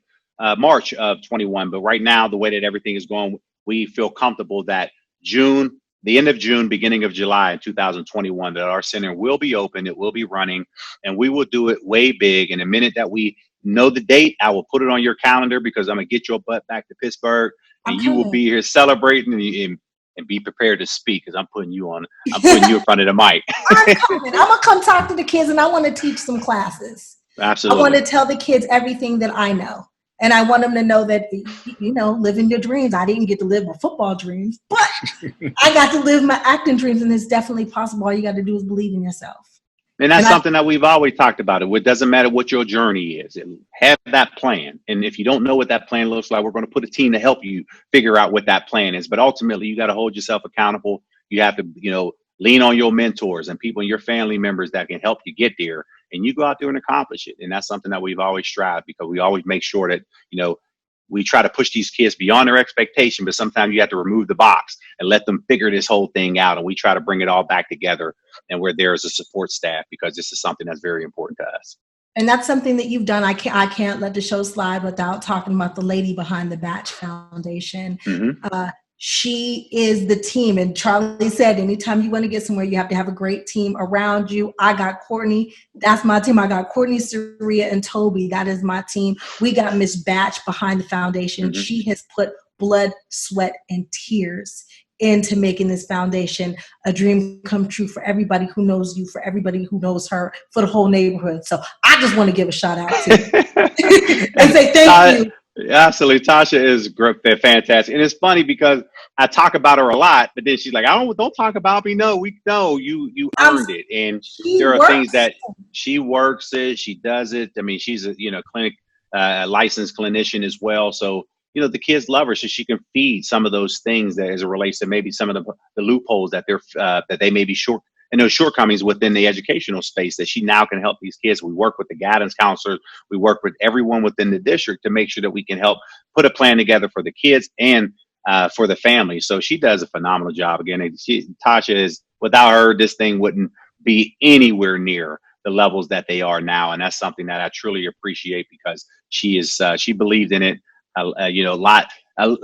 March of 21. But right now, the way that everything is going, we feel comfortable that June, the end of June, beginning of July in 2021, that our center will be open. It will be running, and we will do it way big. And the minute that we know the date, I will put it on your calendar, because I'm going to get your butt back to Pittsburgh, and you will be here celebrating and be prepared to speak, because I'm putting you in front of the mic. I'm going to come talk to the kids, and I want to teach some classes. Absolutely. I want to tell the kids everything that I know. And I want them to know that, living your dreams. I didn't get to live my football dreams, but I got to live my acting dreams, and it's definitely possible. All you got to do is believe in yourself. And that's something that we've always talked about. It doesn't matter what your journey is. Have that plan. And if you don't know what that plan looks like, we're going to put a team to help you figure out what that plan is. But ultimately, you got to hold yourself accountable. You have to, lean on your mentors and people in your family members that can help you get there. And you go out there and accomplish it. And that's something that we've always strived, because we always make sure that, we try to push these kids beyond their expectation, but sometimes you have to remove the box and let them figure this whole thing out. And we try to bring it all back together, and we're there as a support staff, because this is something that's very important to us. And that's something that you've done. I can't let the show slide without talking about the lady behind the Batch Foundation. Mm-hmm. She is the team. And Charlie said, anytime you want to get somewhere, you have to have a great team around you. I got Courtney. That's my team. I got Courtney, Cherie, and Toby. That is my team. We got Miss Batch behind the foundation. Mm-hmm. She has put blood, sweat, and tears into making this foundation a dream come true for everybody who knows you, for everybody who knows her, for the whole neighborhood. So I just want to give a shout out to you and say thank you. Absolutely. Tasha is fantastic. And it's funny because I talk about her a lot, but then she's like, don't talk about me. No, you earned it. And there are things that she works it, she does it. I mean, she's a, licensed clinician as well. So, the kids love her, so she can feed some of those things that as it relates to maybe some of the loopholes that they may be short and those shortcomings within the educational space that she now can help these kids. We work with the guidance counselors. We work with everyone within the district to make sure that we can help put a plan together for the kids and for the family. So she does a phenomenal job. Again, Tasha is, without her, this thing wouldn't be anywhere near the levels that they are now. And that's something that I truly appreciate because she believed in it a lot.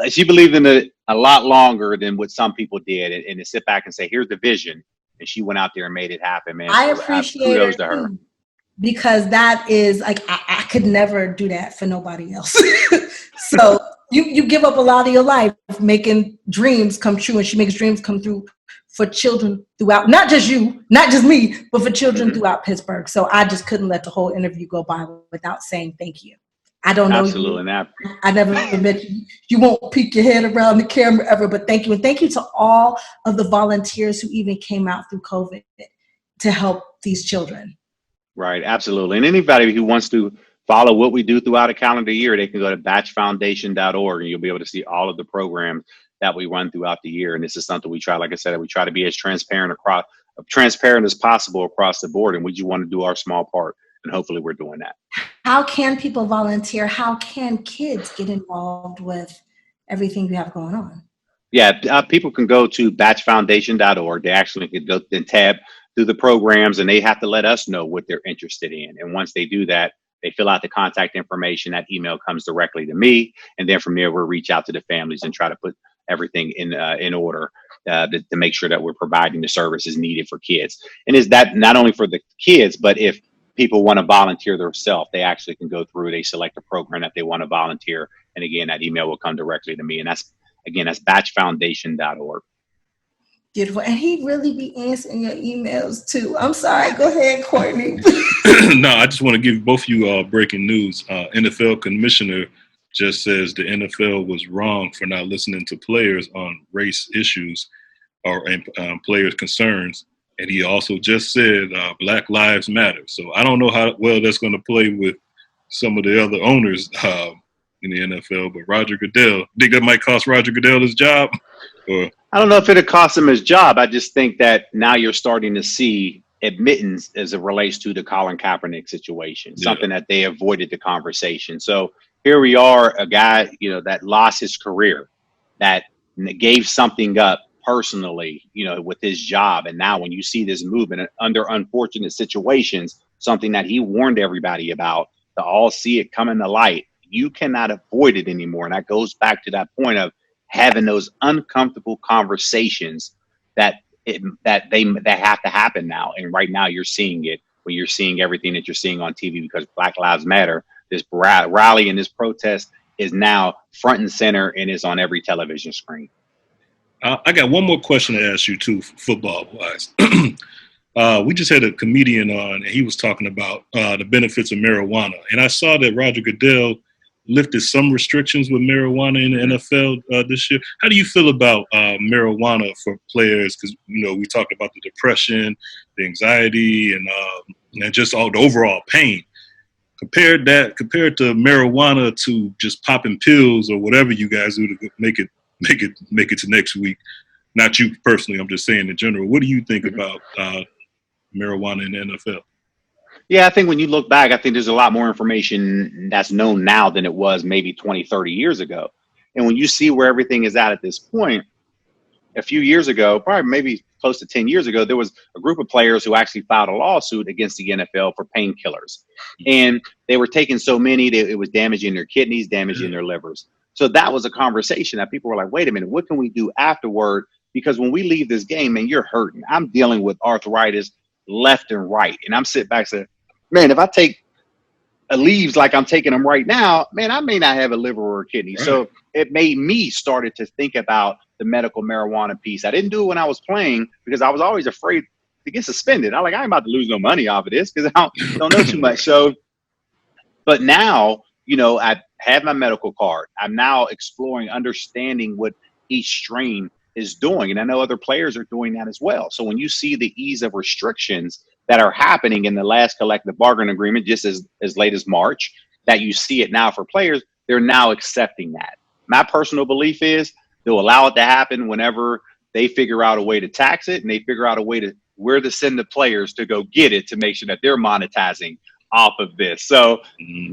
She believed in it a lot longer than what some people did. And to sit back and say, here's the vision. And she went out there and made it happen, man. I appreciate kudos to her. Because that is like, I could never do that for nobody else. So you give up a lot of your life making dreams come true. And she makes dreams come through for children throughout, not just you, not just me, but for children throughout Pittsburgh. So I just couldn't let the whole interview go by without saying thank you. I don't know. Absolutely. I never met you. You won't peek your head around the camera ever, but thank you. And thank you to all of the volunteers who even came out through COVID to help these children. Right. Absolutely. And anybody who wants to follow what we do throughout a calendar year, they can go to batchfoundation.org and you'll be able to see all of the programs that we run throughout the year. And this is something we try, like I said, we try to be as transparent as possible across the board. And we just want to do our small part. And hopefully we're doing that. How can people volunteer? How can kids get involved with everything you have going on? Yeah, people can go to batchfoundation.org. They actually can go and tab through the programs and they have to let us know what they're interested in. And once they do that, they fill out the contact information. That email comes directly to me. And then from there, we'll reach out to the families and try to put everything in order to make sure that we're providing the services needed for kids. And is that not only for the kids, but if people want to volunteer themselves, they actually can go through, they select a program that they want to volunteer. And again, that email will come directly to me. And that's batchfoundation.org. Beautiful. And he really be answering your emails too. I'm sorry. Go ahead, Courtney. No, I just want to give both of you breaking news. NFL commissioner just says the NFL was wrong for not listening to players on race issues or players' concerns. And he also just said Black Lives Matter. So I don't know how well that's going to play with some of the other owners in the NFL. But Roger Goodell, think that might cost Roger Goodell his job? Or I don't know if it'll cost him his job. I just think that now you're starting to see admittance as it relates to the Colin Kaepernick situation, something that they avoided the conversation. So here we are, a guy, that lost his career, that gave something up personally, with his job. And now when you see this movement under unfortunate situations, something that he warned everybody about, to all see it coming to light, you cannot avoid it anymore. And that goes back to that point of having those uncomfortable conversations that have to happen now. And right now you're seeing it when you're seeing everything that you're seeing on TV, because Black Lives Matter, this rally and this protest is now front and center and is on every television screen. I got one more question to ask you too, football wise. We just had a comedian on and he was talking about the benefits of marijuana. And I saw that Roger Goodell lifted some restrictions with marijuana in the NFL this year. How do you feel about marijuana for players? Because, we talked about the depression, the anxiety, and just all the overall pain. Compared to marijuana to just popping pills or whatever you guys do to make it to next week. Not you personally, I'm just saying in general. What do you think about marijuana in the NFL? Yeah, I think when you look back, I think there's a lot more information that's known now than it was maybe 20, 30 years ago. And when you see where everything is at this point, a few years ago, probably maybe close to 10 years ago, there was a group of players who actually filed a lawsuit against the NFL for painkillers. And they were taking so many that it was damaging their kidneys, damaging their livers. So that was a conversation that people were like, wait a minute, what can we do afterward? Because when we leave this game, man, you're hurting. I'm dealing with arthritis left and right. And I'm sitting back saying, man, if I take leaves like I'm taking them right now, man, I may not have a liver or a kidney. Right. So it made me started to think about the medical marijuana piece. I didn't do it when I was playing because I was always afraid to get suspended. I'm like, I ain't about to lose no money off of this because I don't know too much. So, but now, you know, I have my medical card. I'm now exploring, understanding what each strain is doing. And I know other players are doing that as well. So when you see the ease of restrictions that are happening in the last collective bargaining agreement, just as late as March, that you see it now for players, they're now accepting that. My personal belief is they'll allow it to happen whenever they figure out a way to tax it and they figure out a way to where to send the players to go get it to make sure that they're monetizing off of this. So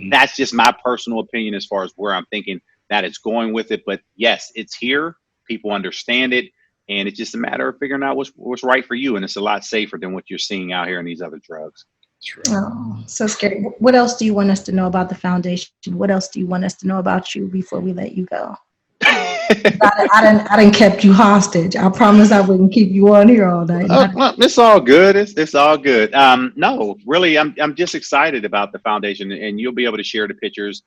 that's just my personal opinion as far as where I'm thinking that it's going with it. But yes, it's here. People understand it. And it's just a matter of figuring out what's right for you. And it's a lot safer than what you're seeing out here in these other drugs. Oh, so scary. What else do you want us to know about the foundation? What else do you want us to know about you before we let you go? I didn't kept you hostage. I promise I wouldn't keep you on here all night. Well, it's all good. It's all good. No, really, I'm just excited about the foundation, and you'll be able to share the pictures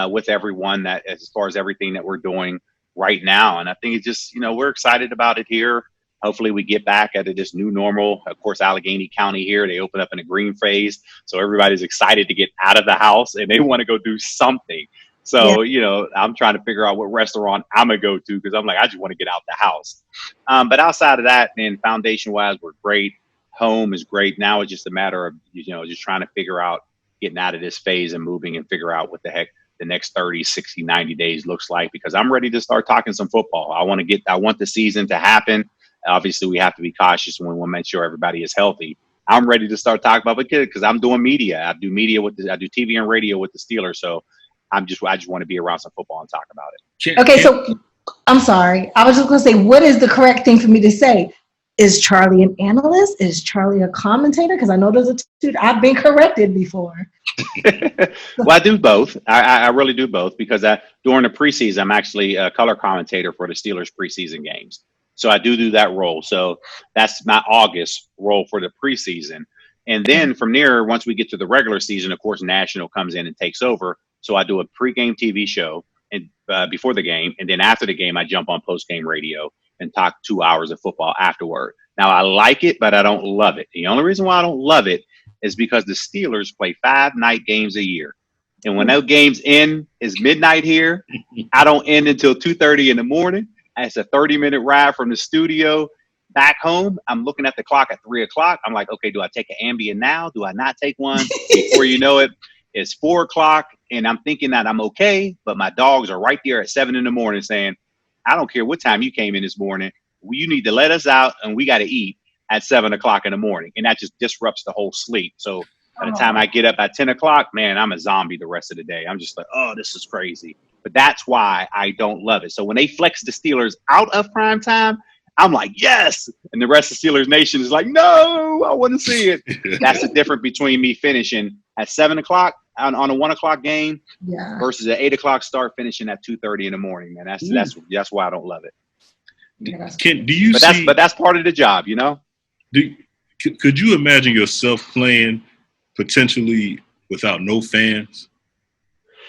with everyone that as far as everything that we're doing right now. And I think it's just, you know, we're excited about it here. Hopefully we get back at this new normal. Of course, Allegheny County here, they open up in a green phase. So everybody's excited to get out of the house and they want to go do something. So, you know, I'm trying to figure out what restaurant I'm going to go to because I'm like, I just want to get out the house. But outside of that, and foundation-wise, we're great. Home is great. Now it's just a matter of, you know, just trying to figure out getting out of this phase and moving and figure out what the heck the next 30, 60, 90 days looks like because I'm ready to start talking some football. I want the season to happen. Obviously, we have to be cautious when we make sure everybody is healthy. I'm ready to start talking about it because I'm doing media. I do media I do TV and radio with the Steelers. So I just want to be around some football and talk about it. Okay, so I'm sorry. I was just going to say, what is the correct thing for me to say? Is Charlie an analyst? Is Charlie a commentator? Because I know there's a two. I've been corrected before. Well, I do both. I really do both because during the preseason, I'm actually a color commentator for the Steelers preseason games. So I do that role. So that's my August role for the preseason. And then from there, once we get to the regular season, of course, National comes in and takes over. So I do a pregame TV show and before the game. And then after the game, I jump on postgame radio and talk 2 hours of football afterward. Now, I like it, but I don't love it. The only reason why I don't love it is because the Steelers play 5 night games a year. And when those games end, it's midnight here. I don't end until 2:30 in the morning. It's a 30-minute ride from the studio back home. I'm looking at the clock at 3 o'clock. I'm like, okay, do I take an Ambien now? Do I not take one? Before you know it, it's 4 o'clock. And I'm thinking that I'm okay. But my dogs are right there at 7 in the morning saying, I don't care what time you came in this morning. You need to let us out and we got to eat at 7 o'clock in the morning. And that just disrupts the whole sleep. So by the time I get up at 10 o'clock, man, I'm a zombie the rest of the day. I'm just like, oh, this is crazy. But that's why I don't love it. So when they flex the Steelers out of prime time, I'm like, yes. And the rest of Steelers Nation is like, no, I want to see it. That's the difference between me finishing at 7 o'clock on a 1 o'clock game versus an 8 o'clock start finishing at 2:30 in the morning, man. That's why I don't love it. But that's part of the job, you know? Could you imagine yourself playing potentially without no fans?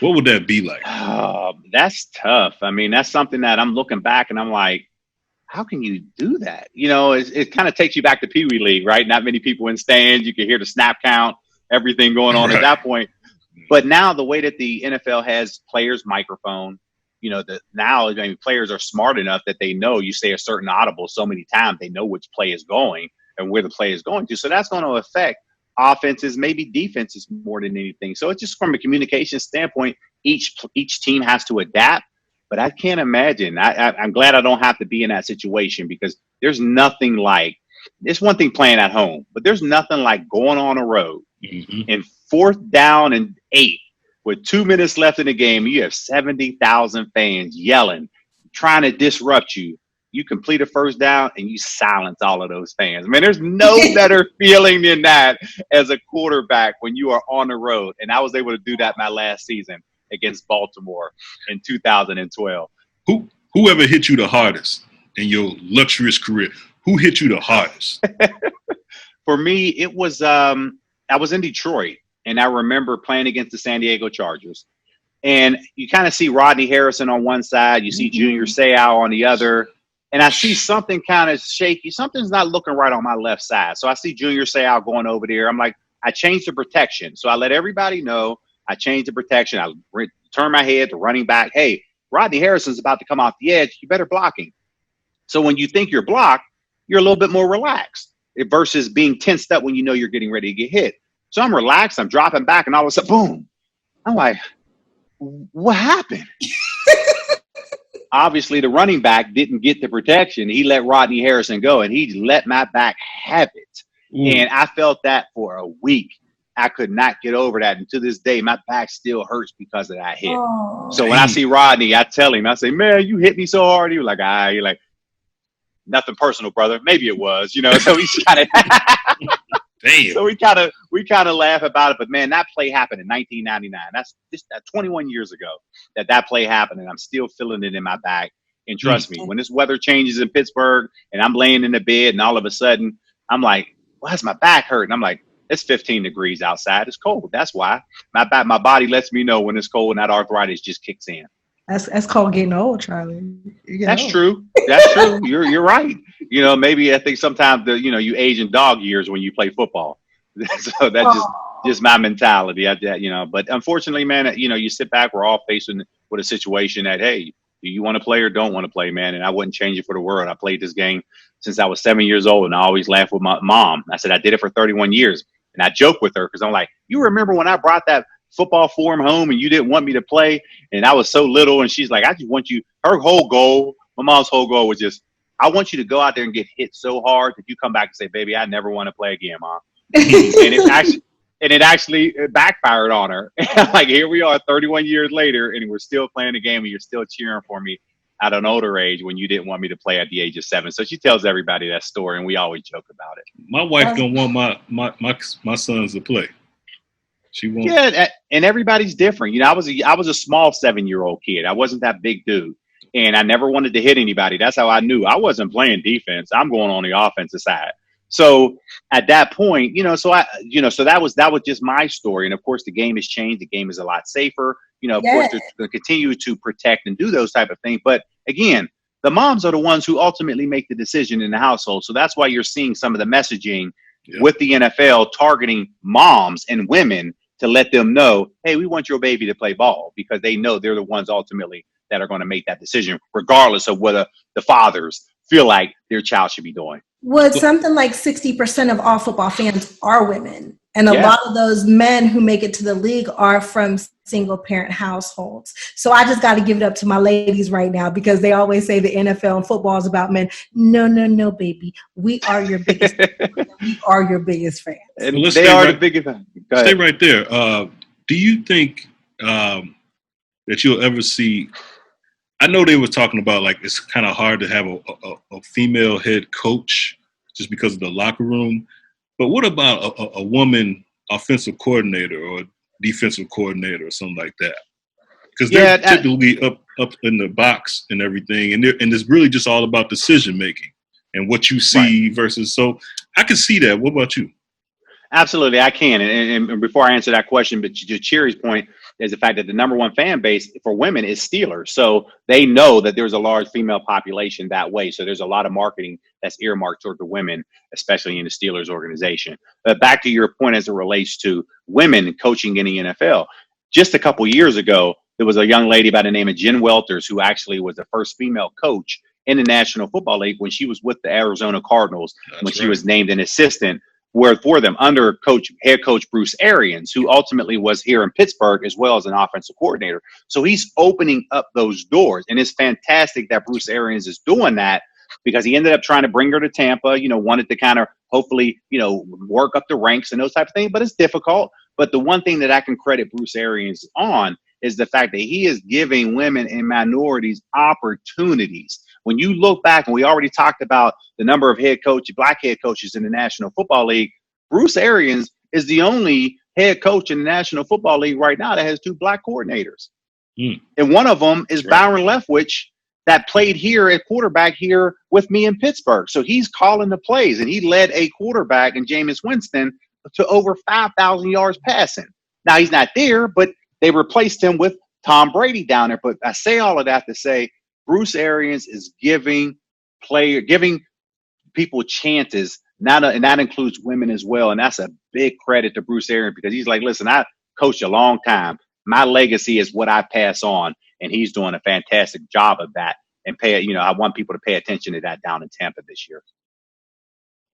What would that be like? That's tough. I mean, that's something that I'm looking back and I'm like, how can you do that? You know, it kind of takes you back to Pee Wee League, right? Not many people in stands. You can hear the snap count, everything going on at that point. But now the way that the NFL has players' microphone, you know, players are smart enough that they know you say a certain audible so many times, they know which play is going and where the play is going to. So that's going to affect offenses, maybe defenses more than anything. So it's just from a communication standpoint, each team has to adapt. But I can't imagine. I'm glad I don't have to be in that situation because there's nothing like – it's one thing playing at home, but there's nothing like going on a road and 4th down and 8 with 2 minutes left in the game. You have 70,000 fans yelling, trying to disrupt you. You complete a first down and you silence all of those fans. I mean, there's no better feeling than that as a quarterback when you are on the road. And I was able to do that my last season. against Baltimore in 2012. Whoever hit you the hardest in your luxurious career? Who hit you the hardest? For me, it was I was in Detroit, and I remember playing against the San Diego Chargers. And you kind of see Rodney Harrison on one side, you see Junior Seau on the other, and I see something kind of shaky. Something's not looking right on my left side. So I see Junior Seau going over there. I'm like, I changed the protection. So I let everybody know I changed the protection. I turn my head to running back. Hey, Rodney Harrison's about to come off the edge. You better block him. So when you think you're blocked, you're a little bit more relaxed versus being tensed up when you know you're getting ready to get hit. So I'm relaxed. I'm dropping back, and all of a sudden, boom. I'm like, what happened? Obviously, the running back didn't get the protection. He let Rodney Harrison go, and he let my back have it. And I felt that for a week. I could not get over that. And to this day, my back still hurts because of that hit. Oh, so when I see Rodney, I tell him, I say, man, you hit me so hard. He was like, you're like, nothing personal, brother. Maybe it was, so he's kind of damn. So we kind of laugh about it, but man, that play happened in 1999. That's just 21 years ago that play happened, and I'm still feeling it in my back. And trust me, when this weather changes in Pittsburgh, and I'm laying in the bed, and all of a sudden I'm like, why is my back hurting? I'm like, it's 15 degrees outside. It's cold. That's why my body lets me know when it's cold, and that arthritis just kicks in. That's called getting old, Charlie. That's old. True. That's true. You're right. Maybe I think sometimes you age in dog years when you play football. So that's just my mentality. But unfortunately, man, you sit back. We're all facing with a situation that, hey, do you want to play or don't want to play, man? And I wouldn't change it for the world. I played this game since I was 7 years old, and I always laugh with my mom. I said I did it for 31 years, and I joke with her because I'm like, you remember when I brought that football form home and you didn't want me to play, and I was so little? And she's like, I just want you. Her whole goal, my mom's whole goal was just, I want you to go out there and get hit so hard that you come back and say, baby, I never want to play again, Mom. And it actually backfired on her. Like, here we are 31 years later, and we're still playing the game, and you're still cheering for me at an older age when you didn't want me to play at the age of 7. So she tells everybody that story, and we always joke about it. My wife don't want my sons to play. She won't. Yeah, and everybody's different. I was a small 7-year-old kid. I wasn't that big dude, and I never wanted to hit anybody. That's how I knew I wasn't playing defense. I'm going on the offensive side. So at that point, so that was just my story. And of course, the game has changed. The game is a lot safer. Of course, to continue to protect and do those type of things. But again, the moms are the ones who ultimately make the decision in the household. So that's why you're seeing some of the messaging with the NFL targeting moms and women to let them know, hey, we want your baby to play ball, because they know they're the ones ultimately that are going to make that decision, regardless of whether the fathers feel like their child should be doing. Well, it's something like 60% of all football fans are women. And a lot of those men who make it to the league are from single parent households. So I just got to give it up to my ladies right now, because they always say the NFL and football is about men. No, baby. We are your biggest we are your biggest fans. And they are the biggest fans. Stay right there. Do you think that you'll ever see, I know they were talking about, like, it's kind of hard to have a female head coach just because of the locker room. But what about a woman offensive coordinator or defensive coordinator or something like that? Because they're typically up in the box and everything, and it's really just all about decision making and what you see versus. So I can see that. What about you? Absolutely, I can. And before I answer that question, but to Cherie's point is the fact that the number one fan base for women is Steelers. So they know that there's a large female population that way. So there's a lot of marketing that's earmarked toward the women, especially in the Steelers organization. But back to your point as it relates to women coaching in the NFL. Just a couple years ago, there was a young lady by the name of Jen Welters, who actually was the first female coach in the National Football League when she was with the Arizona Cardinals, she was named an assistant for them under head coach Bruce Arians, who ultimately was here in Pittsburgh as well as an offensive coordinator. So he's opening up those doors, and it's fantastic that Bruce Arians is doing that, because he ended up trying to bring her to Tampa, wanted to kind of hopefully, work up the ranks and those type of things, but it's difficult. But the one thing that I can credit Bruce Arians on is the fact that he is giving women and minorities opportunities. When you look back, and we already talked about the number of black head coaches in the National Football League, Bruce Arians is the only head coach in the National Football League right now that has 2 black coordinators. And one of them is Byron Leftwich that played here at quarterback here with me in Pittsburgh. So he's calling the plays, and he led a quarterback in Jameis Winston to over 5,000 yards passing. Now he's not there, but they replaced him with Tom Brady down there. But I say all of that to say Bruce Arians is giving people chances, and that includes women as well. And that's a big credit to Bruce Arians, because he's like, listen, I coached a long time. My legacy is what I pass on. And he's doing a fantastic job of that. And I want people to pay attention to that down in Tampa this year.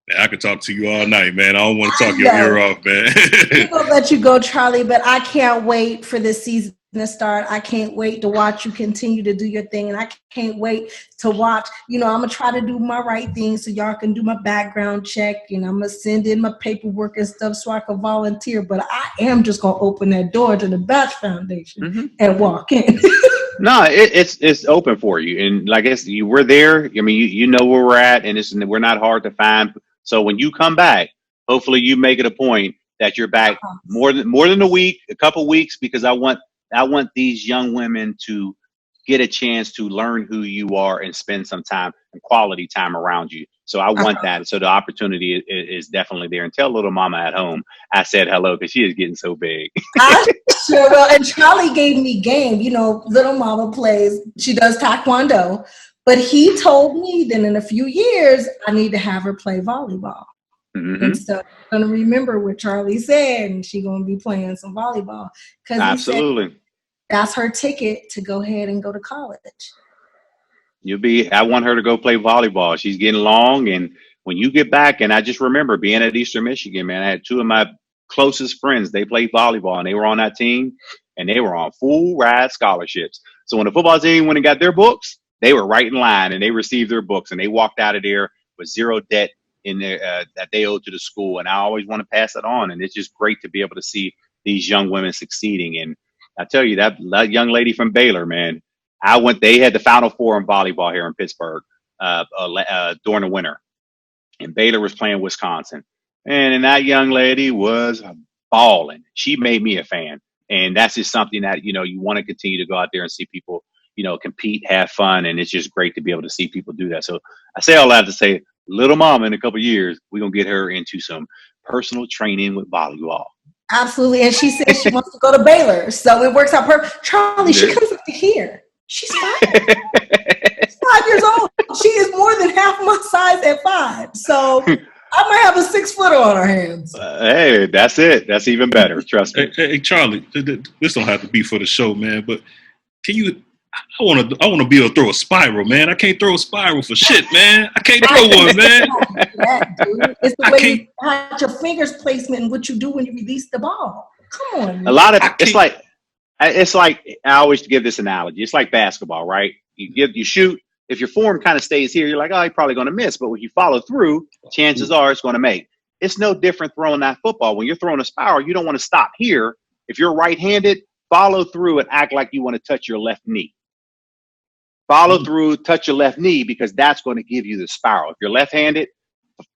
Man, I could talk to you all night, man. I don't want to talk your ear off, man. I'm going to let you go, Charlie, but I can't wait for this season to start. I can't wait to watch you continue to do your thing. And I can't wait to watch, I'm going to try to do my right thing so y'all can do my background check. And I'm going to send in my paperwork and stuff so I can volunteer. But I am just going to open that door to the Batch Foundation and walk in. No, it's open for you. And like I said, we're there. I mean, you know where we're at, and we're not hard to find. So when you come back, hopefully you make it a point that you're back more than a week, a couple weeks, because I want these young women to get a chance to learn who you are and spend some time and quality time around you. So I want that. So the opportunity is definitely there. And tell little mama at home I said hello, because she is getting so big. I sure will. And Charlie gave me game. Little mama plays. She does taekwondo. But he told me that in a few years, I need to have her play volleyball. And so I'm going to remember what Charlie said, and she's going to be playing some volleyball. Absolutely. That's her ticket to go ahead and go to college. I want her to go play volleyball. She's getting long. And when you get back, and I just remember being at Eastern Michigan, man, I had two of my closest friends. They played volleyball, and they were on that team, and they were on full ride scholarships. So when the football team went and got their books, they were right in line, and they received their books, and they walked out of there with zero debt in there that they owed to the school. And I always want to pass it on. And it's just great to be able to see these young women succeeding. And I tell you, that young lady from Baylor, man, they had the Final Four in volleyball here in Pittsburgh during the winter. And Baylor was playing Wisconsin. And that young lady was balling. She made me a fan. And that's just something that, you want to continue to go out there and see people, compete, have fun. And it's just great to be able to see people do that. So I say all that to say, little mama in a couple of years, we're going to get her into some personal training with volleyball. Absolutely. And she says she wants to go to Baylor. So it works out perfect. Charlie, she comes up to here. She's 5. She's 5 years old. She is more than half my size at 5. So I might have a 6-footer on our hands. Hey, that's it. That's even better. Trust me. Hey, Charlie, this don't have to be for the show, man. But can you? I want to be able to throw a spiral, man. I can't throw a spiral for shit, man. I can't throw one, man. It's the way you have your fingers placement and what you do when you release the ball. Come on. A lot of it's like I always give this analogy. It's like basketball, right? You shoot. If your form kind of stays here, you're like, oh, you're probably going to miss. But when you follow through, chances are it's going to make. It's no different throwing that football. When you're throwing a spiral, you don't want to stop here. If you're right-handed, follow through and act like you want to touch your left knee. Follow through, touch your left knee, because that's going to give you the spiral. If you're left-handed,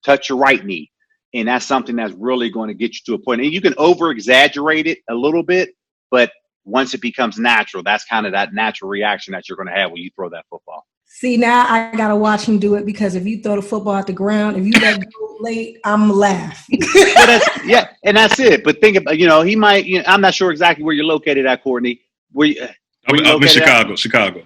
touch your right knee. And that's something that's really going to get you to a point. And you can over-exaggerate it a little bit, but once it becomes natural, that's kind of that natural reaction that you're going to have when you throw that football. See, now I got to watch him do it, because if you throw the football at the ground, if you let go late, I'm laughing. And that's it. But think about, he might, I'm not sure exactly where you're located at, Courtney. I'm in Chicago.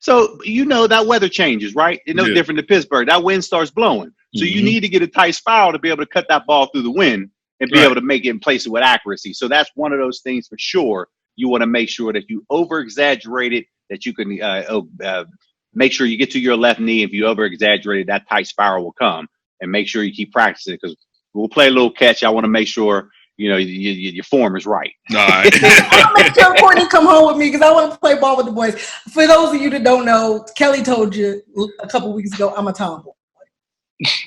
So, that weather changes, right? It's no different than Pittsburgh. That wind starts blowing. So you need to get a tight spiral to be able to cut that ball through the wind and be able to make it and place it with accuracy. So that's one of those things for sure. You want to make sure that you over-exaggerate it, that you can make sure you get to your left knee. If you over-exaggerate it, that tight spiral will come. And make sure you keep practicing, because we'll play a little catch. I want to make sure your form is right. All right. I'll make sure Courtney come home with me, because I want to play ball with the boys. For those of you that don't know, Kelly told you a couple weeks ago, I'm a tomboy.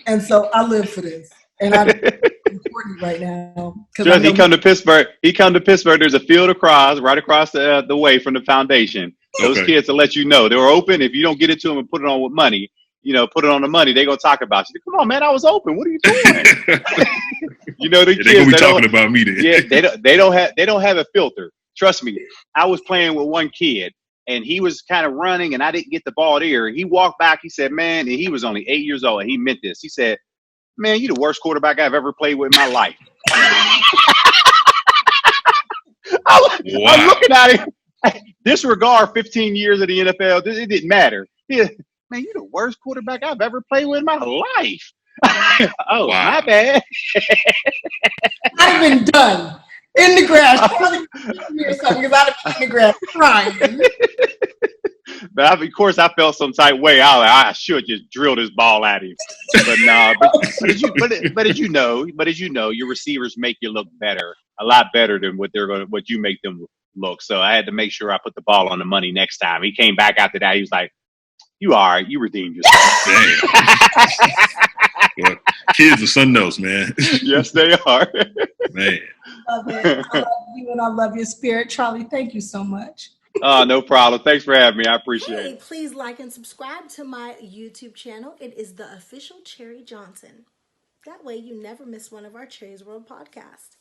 And so I live for this. And I'm Courtney right now. He come to Pittsburgh. There's a field right across the way from the foundation. Those kids will let you know. They're open. If you don't get it to them and put it on with money, put it on the money, they're going to talk about you. Come on, man, I was open. What are you doing? The kids. They're going to be talking about me then. Yeah, they don't have a filter. trust me, I was playing with one kid and he was kind of running and I didn't get the ball there. He walked back. He said, man, and he was only 8 years old and he meant this. He said, man, you the worst quarterback I've ever played with in my life. I'm looking at him. Disregard 15 years of the NFL. It didn't matter. Yeah, man, you the worst quarterback I've ever played with in my life. Oh, my bad. I've been done in the grass. Or something because I'd have been in the grass crying. But of course, I felt some type way. I should just drill this ball at him. But no, but as you know, your receivers make you look better, a lot better than what you make them look. So I had to make sure I put the ball on the money next time. He came back after that. He was like, "You all right? You redeemed yourself." Well, kids are something else, man. Yes, they are. Man. Love it. I love you and I love your spirit. Charlie, thank you so much. No problem. Thanks for having me. I appreciate it. Please like and subscribe to my YouTube channel. It is the official Cherie Johnson. That way you never miss one of our Cherie's World podcasts.